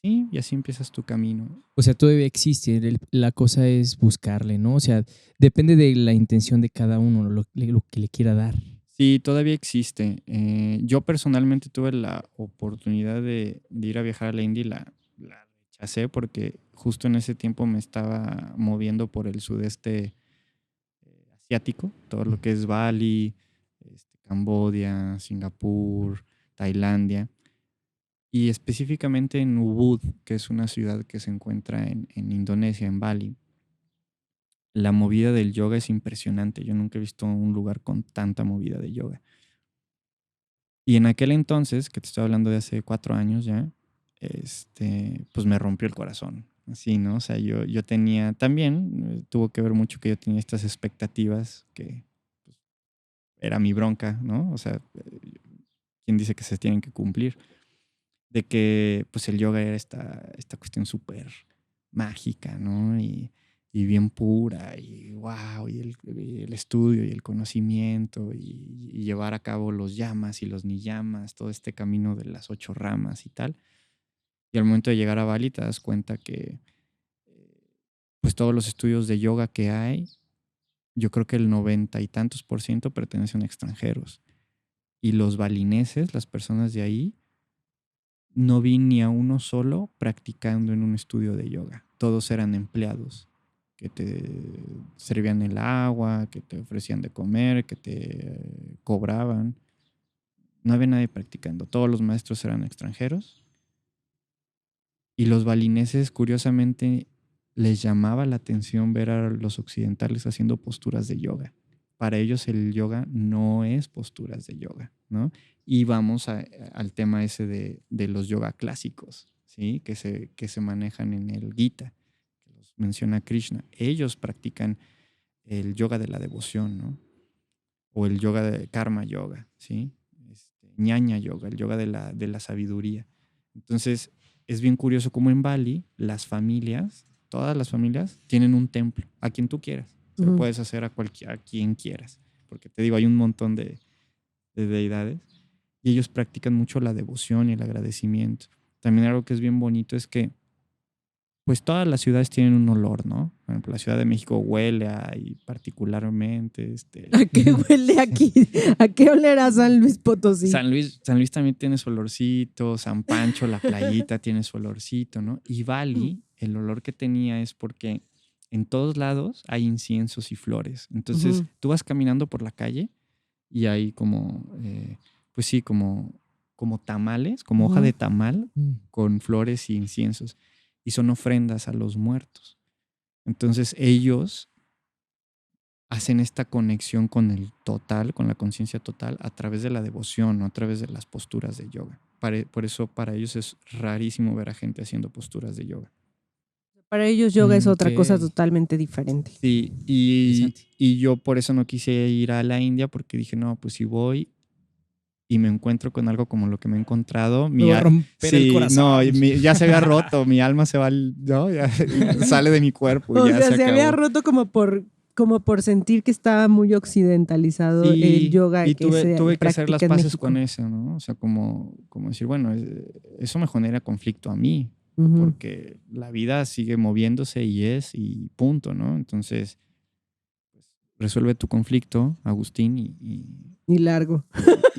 Y así empiezas tu camino. O sea, todavía existe, la cosa es buscarle, ¿no? O sea, depende de la intención de cada uno, lo que le quiera dar. Sí, todavía existe. Yo personalmente tuve la oportunidad de ir a viajar a la India y la rechacé porque justo en ese tiempo me estaba moviendo por el sudeste asiático, todo lo que es Bali, Camboya, Singapur, Tailandia, y específicamente en Ubud, que es una ciudad que se encuentra en Indonesia, en Bali. La movida del yoga es impresionante. Yo nunca he visto un lugar con tanta movida de yoga. Y en aquel entonces, que te estoy hablando de hace 4 años ya, pues me rompió el corazón. Así, ¿no? O sea, yo tenía también, tuvo que ver mucho que yo tenía estas expectativas que pues, era mi bronca, ¿no? O sea, ¿quién dice que se tienen que cumplir? De que pues el yoga era esta cuestión súper mágica, ¿no? Y bien pura, y wow, y el estudio y el conocimiento, y llevar a cabo los yamas y los niyamas, todo este camino de las 8 ramas y tal. Y al momento de llegar a Bali te das cuenta que pues todos los estudios de yoga que hay, yo creo que el 90 y tantos % pertenecen a extranjeros. Y los balineses, las personas de ahí, no vi ni a uno solo practicando en un estudio de yoga. Todos eran empleados que te servían el agua, que te ofrecían de comer, que te cobraban. No había nadie practicando. Todos los maestros eran extranjeros. Y los balineses, curiosamente, les llamaba la atención ver a los occidentales haciendo posturas de yoga. Para ellos el yoga no es posturas de yoga, ¿no? Y vamos al tema ese de los yoga clásicos, ¿sí? Que se manejan en el Gita, que los menciona Krishna. Ellos practican el yoga de la devoción, ¿no? O el yoga de karma yoga, ¿sí? Ñaña yoga, el yoga de la sabiduría. Entonces, es bien curioso cómo en Bali las familias, todas las familias, tienen un templo, a quien tú quieras. Se lo puedes hacer a quien quieras. Porque te digo, hay un montón de deidades. Y ellos practican mucho la devoción y el agradecimiento. También algo que es bien bonito es que pues todas las ciudades tienen un olor, ¿no? Por ejemplo, la Ciudad de México huele y particularmente ¿A qué huele aquí? ¿A qué olerá San Luis Potosí? San Luis también tiene su olorcito, San Pancho, la playita tiene su olorcito, ¿no? Y Bali, el olor que tenía es porque en todos lados hay inciensos y flores. Entonces, tú vas caminando por la calle y hay como, pues sí, como como tamales, como hoja Ujú. de tamal, con flores y inciensos. Y son ofrendas a los muertos. Entonces ellos hacen esta conexión con el total, con la conciencia total, a través de la devoción, no a través de las posturas de yoga. Por eso para ellos es rarísimo ver a gente haciendo posturas de yoga. Para ellos yoga es otra cosa Ok. totalmente diferente. Sí, Interesante. y yo por eso no quise ir a la India, porque dije, no, pues si voy y me encuentro con algo como lo que me he encontrado, Me va a romper el sí, no, corazón. ya se había roto, mi alma se va, ¿no? Ya sale de mi cuerpo y O ya sea, se se había acabó. roto como por sentir que estaba muy occidentalizado el Sí, yoga y que se tuve que hacer las practica en paces con México. eso, ¿no? O sea, como decir, bueno, eso me genera conflicto a mí, Ujú. porque la vida sigue moviéndose y punto, ¿no? Entonces, pues, resuelve tu conflicto, Agustín, Y largo.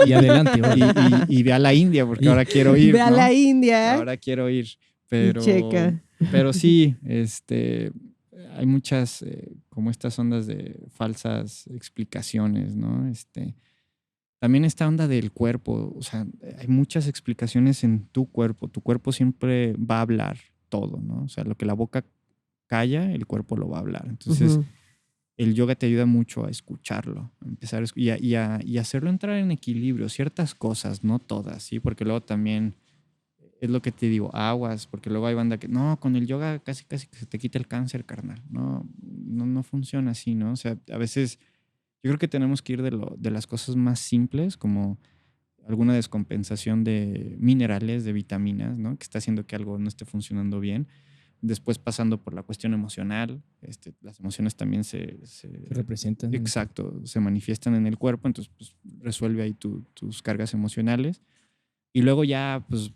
Y adelante, órale. y ve a la India, porque Y- ahora quiero ir, Ve a la ¿no? India Ahora quiero ir, y pero, checa. pero sí, hay muchas, como estas ondas de falsas explicaciones, ¿no? También esta onda del cuerpo, o sea, hay muchas explicaciones en tu cuerpo siempre va a hablar todo, ¿no? O sea, lo que la boca calla, el cuerpo lo va a hablar. Entonces, Ujú. el yoga te ayuda mucho a escucharlo, a empezar y hacerlo entrar en equilibrio, ciertas cosas, no todas, ¿sí? Porque luego también es lo que te digo, aguas, porque luego hay banda que, no, con el yoga casi que se te quita el cáncer, carnal. No, no funciona así, ¿no? O sea, a veces yo creo que tenemos que ir de las cosas más simples, como alguna descompensación de minerales, de vitaminas, ¿no? Que está haciendo que algo no esté funcionando bien. Después pasando por la cuestión emocional, las emociones también Se representan en el cuerpo. exacto, se manifiestan en el cuerpo, entonces pues, resuelve ahí tus cargas emocionales. Y luego ya, pues,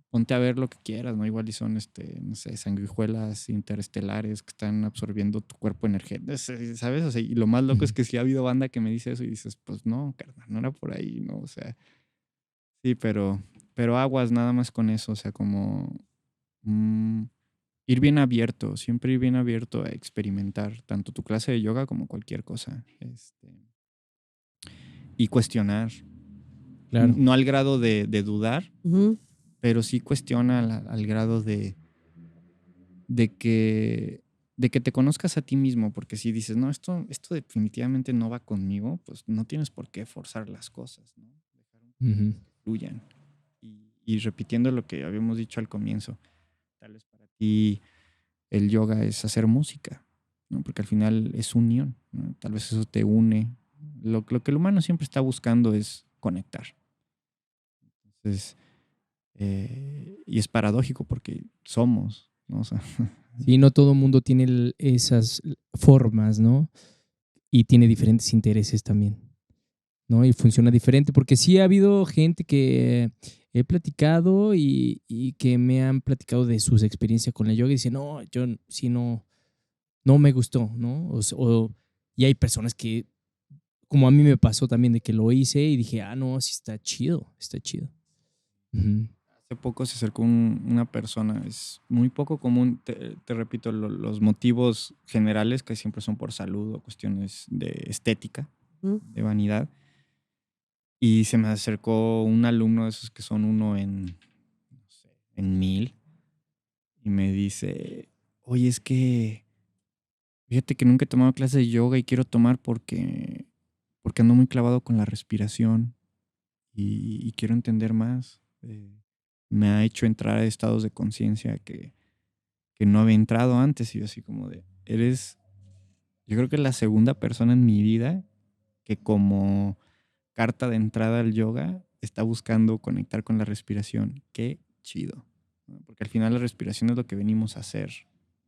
ponte a ver lo que quieras, ¿no? Igual y son, no sé, sanguijuelas interestelares que están absorbiendo tu cuerpo energético, ¿sabes? O sea, y lo más loco es que sí ha habido banda que me dice eso y dices, pues no, carnal, no era por ahí, ¿no? O sea, sí, pero aguas nada más con eso, o sea, como mm, ir bien abierto, siempre ir bien abierto a experimentar tanto tu clase de yoga como cualquier cosa, y cuestionar, Claro. no al grado de dudar, Ujú. pero sí cuestiona al grado de que, de que te conozcas a ti mismo, porque si dices, no, esto definitivamente no va conmigo, pues no tienes por qué forzar las cosas, ¿no? Dejar Ujú. que fluyan. Y repitiendo lo que habíamos dicho al comienzo, tal vez para ti el yoga es hacer música, ¿no? Porque al final es unión, ¿no? Tal vez eso te une. Lo que el humano siempre está buscando es conectar. Entonces, y es paradójico porque somos, ¿no? O sea, Sí, no todo el mundo tiene esas formas, ¿no? Y tiene diferentes intereses también, ¿no? Y funciona diferente, porque sí ha habido gente que he platicado y que me han platicado de sus experiencias con la yoga y dicen, no, yo sí no me gustó, ¿no? Y hay personas que, como a mí me pasó también, de que lo hice y dije, ah, no, sí está chido, está chido. Ujú. hace poco se acercó una persona, es muy poco común, te repito, los motivos generales que siempre son por salud o cuestiones de estética, Ujú. de vanidad. Y se me acercó un alumno de esos que son uno no sé, en 1000 y me dice, oye, es que fíjate que nunca he tomado clases de yoga y quiero tomar porque ando muy clavado con la respiración y quiero entender más. Me ha hecho entrar a estados de conciencia que no había entrado antes y yo así como de, yo creo que la segunda persona en mi vida que como carta de entrada al yoga está buscando conectar con la respiración. Qué chido, ¿no? Porque al final la respiración es lo que venimos a hacer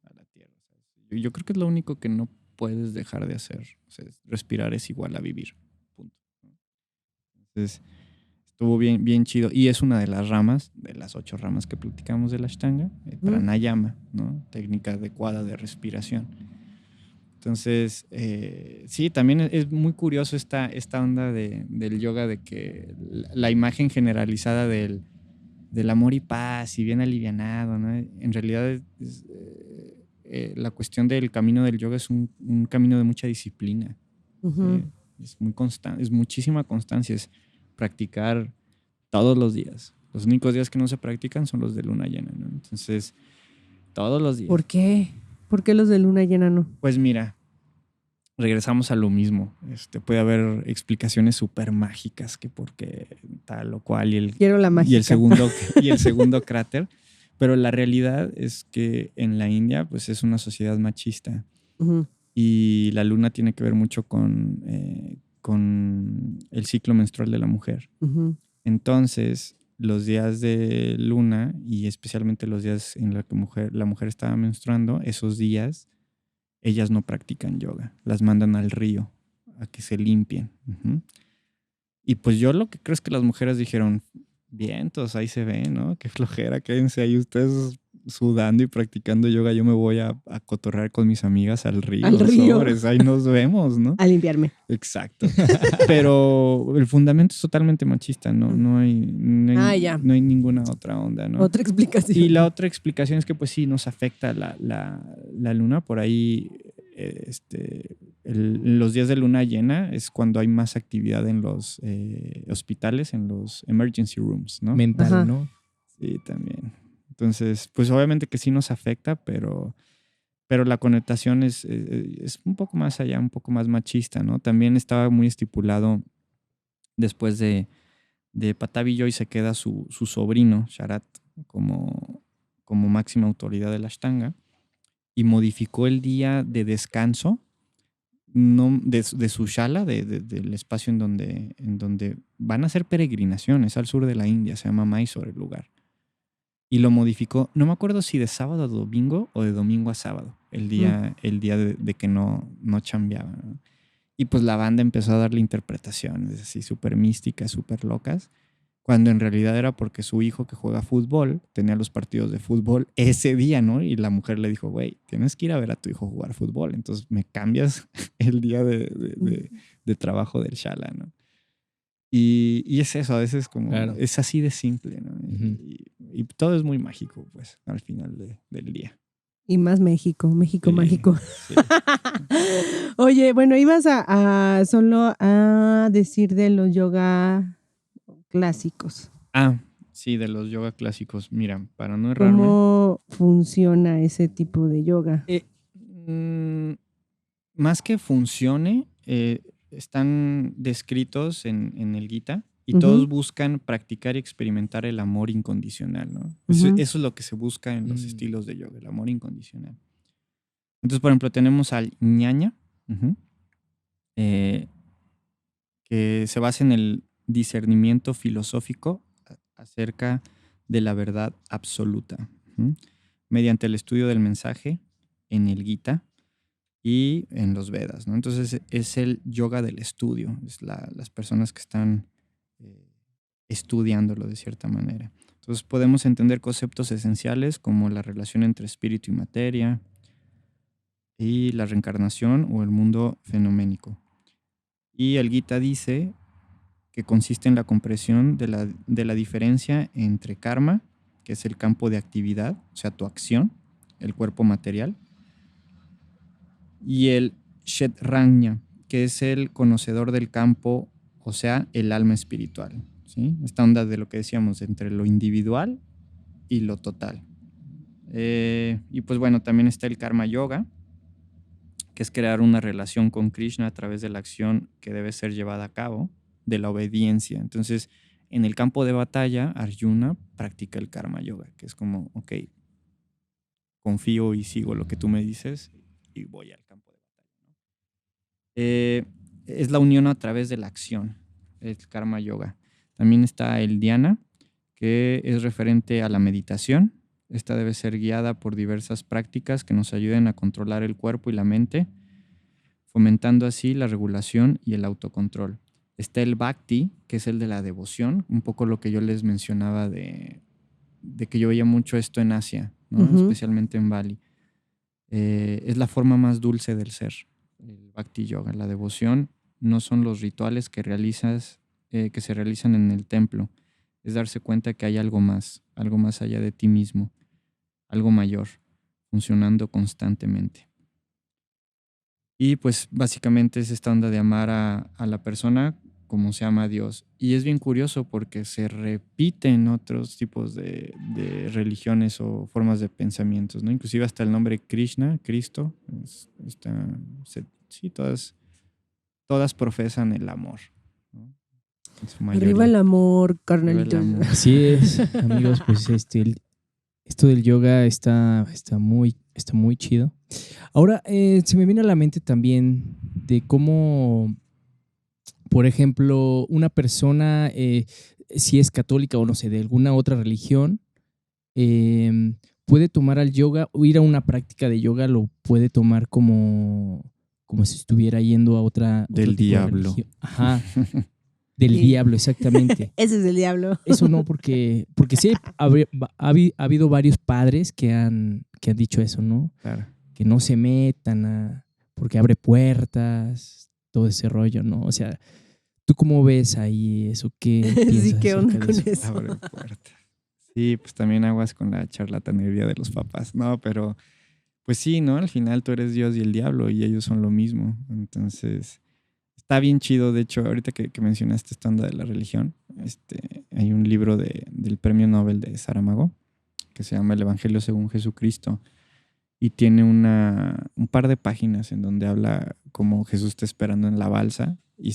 a la tierra. ¿Sabes? Yo creo que es lo único que no puedes dejar de hacer. O sea, respirar es igual a vivir. Punto. Entonces, estuvo bien, bien chido. Y es una de las ramas, de las 8 ramas que platicamos de la Ashtanga, Ujú. pranayama, ¿no? Técnica adecuada de respiración. Entonces, sí, también es muy curioso esta onda del yoga, de que la imagen generalizada del amor y paz y bien alivianado, ¿no? En realidad, la cuestión del camino del yoga es un camino de mucha disciplina. Ujú. Es muy constante, es muchísima constancia, es practicar todos los días. Los únicos días que no se practican son los de luna llena, ¿no? Entonces, todos los días. ¿Por qué? ¿Por qué los de luna llena no? Pues mira, regresamos a lo mismo. Puede haber explicaciones súper mágicas que porque tal o cual Quiero la mágica. y el segundo cráter. Pero la realidad es que en la India pues es una sociedad machista. Ujú. Y la luna tiene que ver mucho con el ciclo menstrual de la mujer. Ujú. Entonces, los días de luna y especialmente los días en los que la mujer estaba menstruando, esos días ellas no practican yoga, las mandan al río a que se limpien. Ujú. Y pues yo lo que creo es que las mujeres dijeron, vientos, ahí se ve, ¿no? Qué flojera, quédense ahí ustedes sudando y practicando yoga, yo me voy a cotorrear con mis amigas al río. Al río. Sobres, ahí nos vemos, ¿no? A limpiarme. Exacto. Pero el fundamento es totalmente machista, no hay ya. no hay ninguna otra onda, ¿no? Otra explicación. Y la otra explicación es que pues sí nos afecta la luna. Por ahí los días de luna llena es cuando hay más actividad en los hospitales, en los emergency rooms, ¿no? Mental, Ajá. ¿no? Sí, también. Entonces, pues obviamente que sí nos afecta, pero la connotación es un poco más allá, un poco más machista, ¿no? También estaba muy estipulado después de Patabi Joy se queda su sobrino, Sharat, como máxima autoridad de la Ashtanga y modificó el día de descanso de su shala, del espacio en donde van a hacer peregrinaciones al sur de la India, se llama Mysore el lugar. Y lo modificó, no me acuerdo si de sábado a domingo o de domingo a sábado, el día de que no chambeaba, ¿no? Y pues la banda empezó a darle interpretaciones así súper místicas, súper locas, cuando en realidad era porque su hijo que juega fútbol tenía los partidos de fútbol ese día, ¿no? Y la mujer le dijo, güey, tienes que ir a ver a tu hijo jugar fútbol, entonces me cambias el día de trabajo del shala, ¿no? Y es eso, a veces como, Claro. es así de simple, ¿no? Ujú. Y todo es muy mágico, pues, al final del día. Y más México, México Sí, mágico. sí. Oye, bueno, ibas a solo a decir de los yoga clásicos. Sí, de los yoga clásicos. Mira, para no errarme. ¿Cómo funciona ese tipo de yoga? Más que funcione, están descritos en el Gita y Ujú. todos buscan practicar y experimentar el amor incondicional, ¿no? Eso es lo que se busca en los estilos de yoga, el amor incondicional. Entonces, por ejemplo, tenemos al ñaña, que se basa en el discernimiento filosófico acerca de la verdad absoluta, mediante el estudio del mensaje en el Gita y en los Vedas, ¿no? Entonces es el yoga del estudio, es las personas que están estudiándolo de cierta manera. Entonces podemos entender conceptos esenciales como la relación entre espíritu y materia y la reencarnación o el mundo fenoménico. Y el Gita dice que consiste en la comprensión de la diferencia entre karma, que es el campo de actividad, o sea, tu acción, el cuerpo material, y el Kshetrajna, que es el conocedor del campo, o sea, el alma espiritual, ¿sí? Esta onda de lo que decíamos, entre lo individual y lo total. Y pues bueno, también está el Karma Yoga, que es crear una relación con Krishna a través de la acción que debe ser llevada a cabo, de la obediencia. Entonces, en el campo de batalla, Arjuna practica el Karma Yoga, que es como, ok, confío y sigo lo que tú me dices y voy al campo de batalla, ¿no? Es la unión a través de la acción, el Karma Yoga. También está el Dhyana, que es referente a la meditación. Esta debe ser guiada por diversas prácticas que nos ayuden a controlar el cuerpo y la mente, fomentando así la regulación y el autocontrol. Está el Bhakti, que es el de la devoción, un poco lo que yo les mencionaba de que yo veía mucho esto en Asia, ¿no? Especialmente en Bali. Es la forma más dulce del ser, el Bhakti Yoga. La devoción no son los rituales que se realizan en el templo, es darse cuenta que hay algo más allá de ti mismo, algo mayor, funcionando constantemente. Y pues básicamente es esta onda de amar a la persona como se ama a Dios. Y es bien curioso porque se repite en otros tipos de religiones o formas de pensamientos, ¿no? Inclusive hasta el nombre Krishna, Cristo, sí, todas profesan el amor, ¿no? En su Arriba el mayoría. amor, Arriba el carnalitos. amor. Así es, amigos, pues esto del yoga está muy chido. Ahora, se me viene a la mente también de cómo, por ejemplo, una persona, si es católica o no sé, de alguna otra religión, puede tomar al yoga o ir a una práctica de yoga, lo puede tomar como si estuviera yendo a otro Del tipo de diablo. religión. Ajá, del Sí. diablo, exactamente. Ese es el diablo. Eso no, porque sí ha habido varios padres que han dicho eso, ¿no? Claro. Que no se metan porque abre puertas, todo ese rollo, ¿no? O sea, ¿tú cómo ves ahí eso? ¿Qué Sí, piensas ¿qué onda acerca de con eso? eso? Abre puertas. Sí, pues también aguas con la charlatanería de los papás. No, pero pues sí, ¿no? Al final tú eres Dios y el diablo y ellos son lo mismo. Entonces, está bien chido. De hecho, ahorita que mencionaste esta onda de la religión, hay un libro del premio Nobel de Saramago que se llama El Evangelio según Jesucristo y tiene un par de páginas en donde habla como Jesús está esperando en la balsa y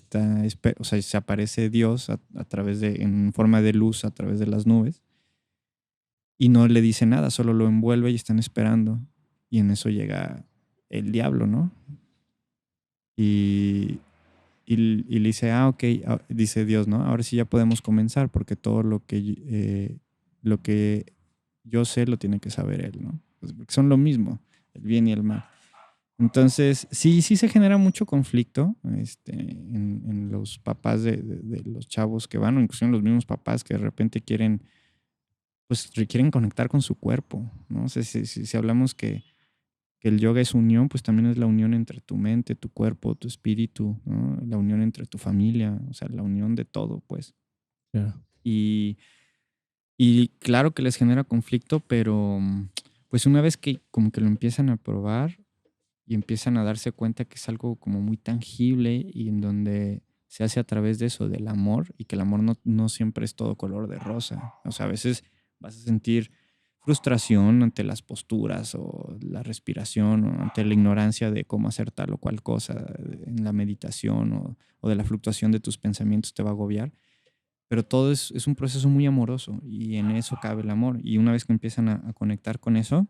o sea, se aparece Dios a través en forma de luz a través de las nubes y no le dice nada, solo lo envuelve y están esperando. Y en eso llega el diablo, ¿no? Y, y le dice, ok, dice Dios, ¿no? Ahora sí ya podemos comenzar porque todo lo que yo sé lo tiene que saber él, ¿no? Pues porque son lo mismo, el bien y el mal. Entonces, sí se genera mucho conflicto en los papás de los chavos que van, o incluso en los mismos papás que de repente pues requieren conectar con su cuerpo, ¿no? O sea, si hablamos que el yoga es unión, pues también es la unión entre tu mente, tu cuerpo, tu espíritu, ¿no? La unión entre tu familia, o sea, la unión de todo, pues. Claro. Y, y claro que les genera conflicto, pero pues una vez que como que lo empiezan a probar y empiezan a darse cuenta que es algo como muy tangible y en donde se hace a través de eso, del amor, y que el amor no siempre es todo color de rosa. O sea, a veces vas a sentir frustración ante las posturas o la respiración o ante la ignorancia de cómo hacer tal o cual cosa en la meditación o de la fluctuación de tus pensamientos te va a agobiar. Pero todo es un proceso muy amoroso y en eso cabe el amor. Y una vez que empiezan a conectar con eso,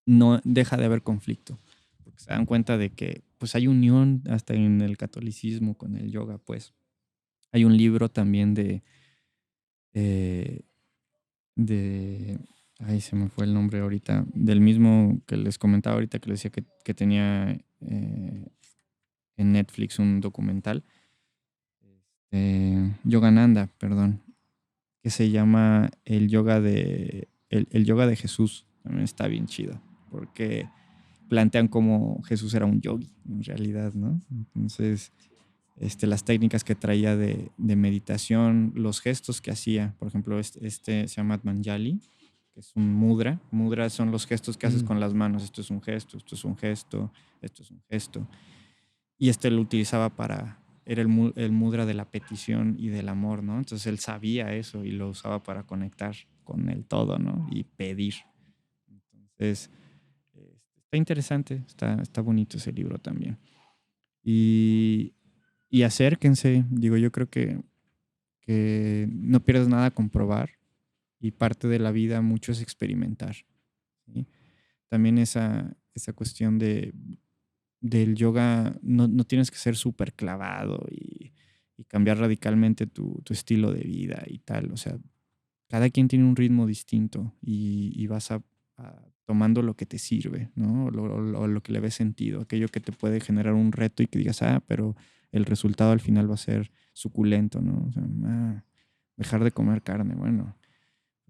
no deja de haber conflicto. Porque se dan cuenta de que pues hay unión hasta en el catolicismo con el yoga, pues. Hay un libro también eh, ay, se me fue el nombre ahorita, del mismo que les comentaba ahorita, que les decía que tenía en Netflix un documental, Yogananda, perdón, que se llama el yoga de Jesús. También está bien chido, porque plantean cómo Jesús era un yogi, en realidad, ¿no? Entonces, las técnicas que traía de meditación, los gestos que hacía, por ejemplo, se llama Manjali, que es un mudra. Mudras son los gestos que haces con las manos. Esto es un gesto, esto es un gesto, esto es un gesto. Y lo utilizaba era el mudra de la petición y del amor, ¿no? Entonces él sabía eso y lo usaba para conectar con el todo, ¿no? Y pedir. Entonces, está interesante, está bonito ese libro también. Y acérquense, digo, yo creo que no pierdes nada con probar y parte de la vida mucho es experimentar, ¿sí? También esa cuestión del yoga, no tienes que ser súper clavado y cambiar radicalmente tu estilo de vida y tal, o sea, cada quien tiene un ritmo distinto y vas tomando lo que te sirve, ¿no? O lo que le ves sentido, aquello que te puede generar un reto y que digas, pero el resultado al final va a ser suculento, ¿no? O sea, dejar de comer carne, bueno,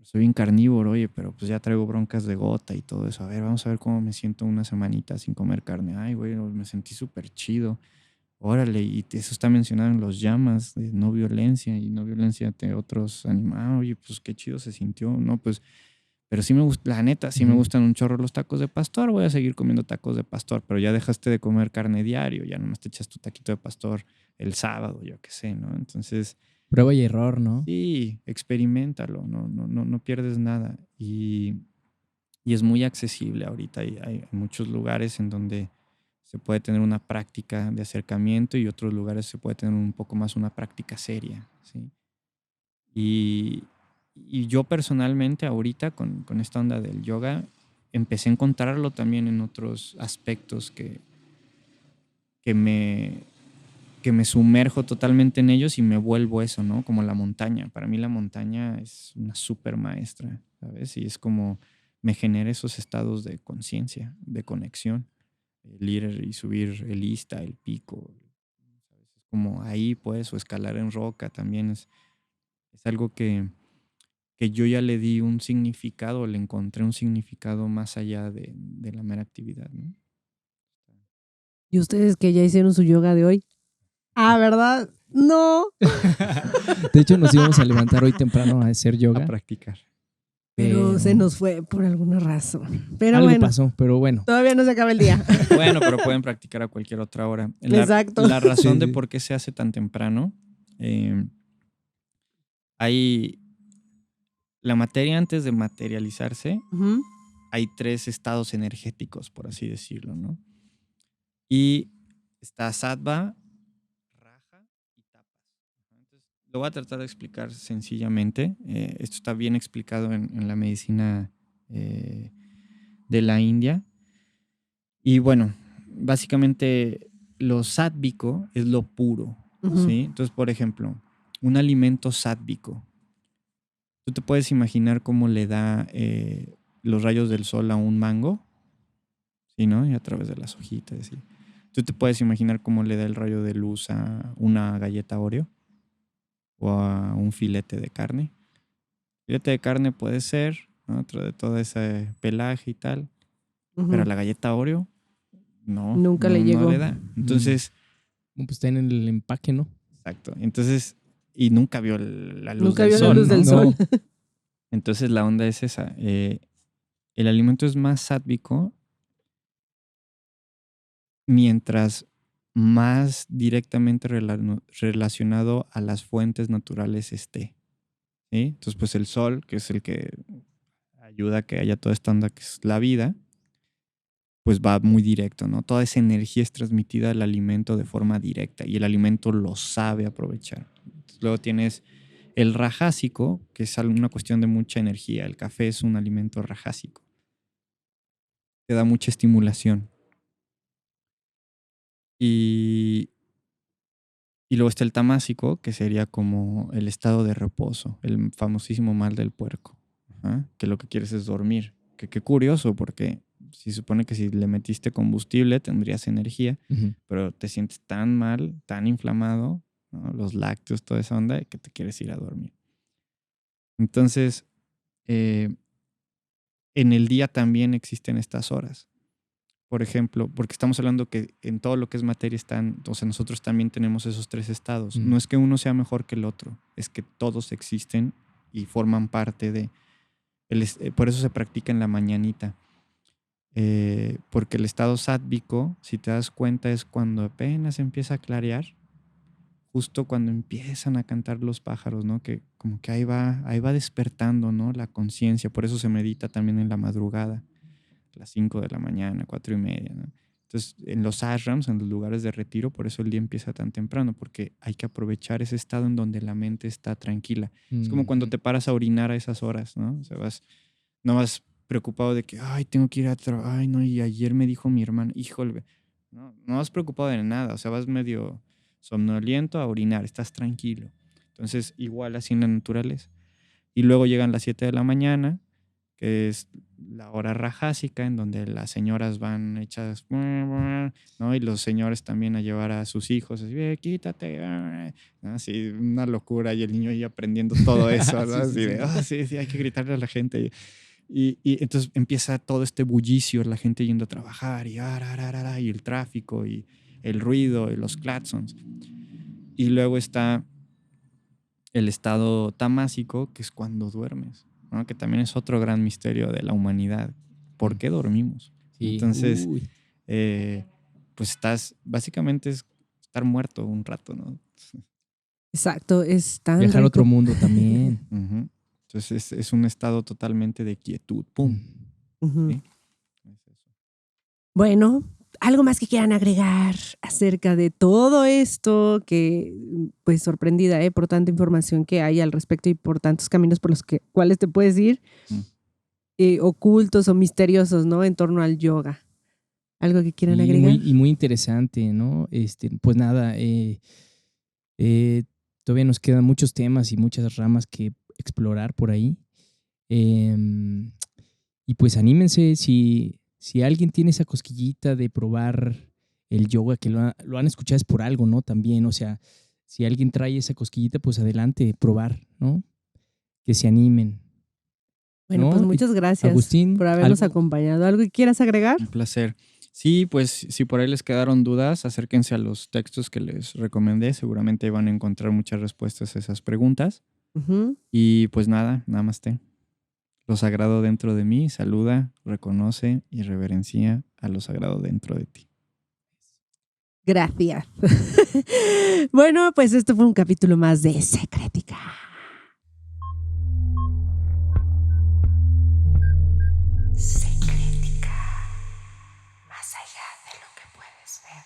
soy bien carnívoro, oye, pero pues ya traigo broncas de gota y todo eso. A ver, vamos a ver cómo me siento una semanita sin comer carne. Ay, güey, me sentí súper chido. Órale, y eso está mencionado en los llamas de no violencia y no violencia ante otros animales. Oye, pues qué chido se sintió, ¿no? Pues Pero sí me gusta, la neta, sí me gustan un chorro los tacos de pastor, voy a seguir comiendo tacos de pastor, pero ya dejaste de comer carne diario, ya nomás te echas tu taquito de pastor el sábado, yo qué sé, ¿no? Entonces, Prueba y error, ¿no? sí, experiméntalo, no pierdes nada. Y es muy accesible ahorita. Hay muchos lugares en donde se puede tener una práctica de acercamiento y otros lugares se puede tener un poco más una práctica seria, ¿sí? Y yo personalmente ahorita con esta onda del yoga empecé a encontrarlo también en otros aspectos que me, que me sumerjo totalmente en ellos y me vuelvo eso, ¿no? Como la montaña. Para mí la montaña es una súper maestra, ¿sabes? Y es como me genera esos estados de conciencia, de conexión. El ir y subir el Ista, el pico, ¿sabes? Es como ahí, pues, o escalar en roca también es algo que yo ya le di un significado, le encontré un significado más allá de la mera actividad, ¿no? ¿Y ustedes que ya hicieron su yoga de hoy? Ah, ¿verdad? No. De hecho, nos íbamos a levantar hoy temprano a hacer A yoga. practicar. Pero se nos fue por alguna razón. Pero algo bueno, pasó, pero bueno. todavía no se acaba el día. Bueno, pero pueden practicar a cualquier otra hora. Exacto. La razón Sí, de sí. por qué se hace tan temprano, hay la materia antes de materializarse, Ujú. hay 3 estados energéticos, por así decirlo, ¿no? Y está sattva, raja y tapas. Entonces, lo voy a tratar de explicar sencillamente. Esto está bien explicado en la medicina de la India. Y bueno, básicamente lo sátvico es lo puro, Ujú. ¿sí? Entonces, por ejemplo, un alimento sátvico. ¿Tú te puedes imaginar cómo le da los rayos del sol a un mango? Sí, ¿no? Y a través de las hojitas, ¿sí? ¿Tú te puedes imaginar cómo le da el rayo de luz a una galleta Oreo? ¿O a un filete de carne? Filete de carne puede ser, ¿no? De todo ese pelaje y tal. Ujú. Pero a la galleta Oreo, Nunca le no llegó. le da. Entonces, Pues está en el empaque, ¿no? exacto. Entonces, y nunca vio la luz Nunca del vio la sol, luz ¿no? del No. sol. Entonces, la onda es esa. El alimento es más sátvico mientras más directamente relacionado a las fuentes naturales esté, ¿sí? Entonces, pues el sol, que es el que ayuda a que haya toda esta onda que es la vida, pues va muy directo, ¿no? Toda esa energía es transmitida al alimento de forma directa y el alimento lo sabe aprovechar. Entonces, luego tienes el rajásico, que es una cuestión de mucha energía. El café es un alimento rajásico. Te da mucha estimulación. Y luego está el tamásico, que sería como el estado de reposo, el famosísimo mal del puerco, ajá, que lo que quieres es dormir. Que qué curioso, porque se supone que si le metiste combustible tendrías energía, pero te sientes tan mal, tan inflamado, ¿no? Los lácteos, toda esa onda, que te quieres ir a dormir. Entonces, en el día también existen estas horas. Por ejemplo, porque estamos hablando que en todo lo que es materia están, o sea, nosotros también tenemos esos 3 estados. No es que uno sea mejor que el otro, es que todos existen y forman parte de. Por eso se practica en la mañanita. Porque el estado sátvico, si te das cuenta, es cuando apenas empieza a clarear, justo cuando empiezan a cantar los pájaros, ¿no? Que como que ahí va despertando, ¿no? La conciencia. Por eso se medita también en la madrugada, a las 5 de la mañana, 4:30, ¿no? Entonces, en los ashrams, en los lugares de retiro, por eso el día empieza tan temprano, porque hay que aprovechar ese estado en donde la mente está tranquila. Es como cuando te paras a orinar a esas horas, ¿no? O sea, no vas preocupado de que, ay, tengo que ir a trabajar, ay, no, y ayer me dijo mi hermano, híjole, no vas preocupado de nada, o sea, vas medio somnoliento a orinar, estás tranquilo. Entonces, igual así en la naturaleza. Y luego llegan las 7 de la mañana, que es la hora rajásica, en donde las señoras van hechas, ¿no? Y los señores también a llevar a sus hijos, así, quítate, ¿no? Así, una locura, y el niño ahí aprendiendo todo eso, ¿no? Así de, sí, hay que gritarle a la gente. Y entonces empieza todo este bullicio, la gente yendo a trabajar, y el tráfico, y el ruido, y los claxons. Y luego está el estado tamásico, que es cuando duermes. ¿no? Que también es otro gran misterio de la humanidad. ¿Por qué dormimos? Sí. Entonces, Uy. pues básicamente es estar muerto un rato, ¿no? Exacto, es tan Viajar a otro rico. mundo también. Ujú. Entonces es un estado totalmente de quietud. ¡Pum! Ujú. Sí. Es eso. Bueno, algo más que quieran agregar acerca de todo esto, que pues sorprendida por tanta información que hay al respecto y por tantos caminos por los cuales te puedes ir, ocultos o misteriosos, ¿no? En torno al yoga. ¿Algo que quieran Y agregar? muy interesante, ¿no? Pues nada, todavía nos quedan muchos temas y muchas ramas que explorar por ahí. Y pues anímense, si alguien tiene esa cosquillita de probar el yoga, que lo han escuchado es por algo, ¿no? También, o sea, si alguien trae esa cosquillita, pues adelante, probar, ¿no? Que se animen. Bueno, ¿no? pues muchas gracias Agustín, por habernos ¿algo? acompañado. ¿Algo que quieras agregar? Un placer. Sí, pues si por ahí les quedaron dudas, acérquense a los textos que les recomendé. Seguramente van a encontrar muchas respuestas a esas preguntas. Ujú. Y pues nada, namaste. Lo sagrado dentro de mí saluda, reconoce y reverencia a lo sagrado dentro de ti. Gracias. Bueno, pues esto fue un capítulo más de Secrética. Secrética, más allá de lo que puedes ver.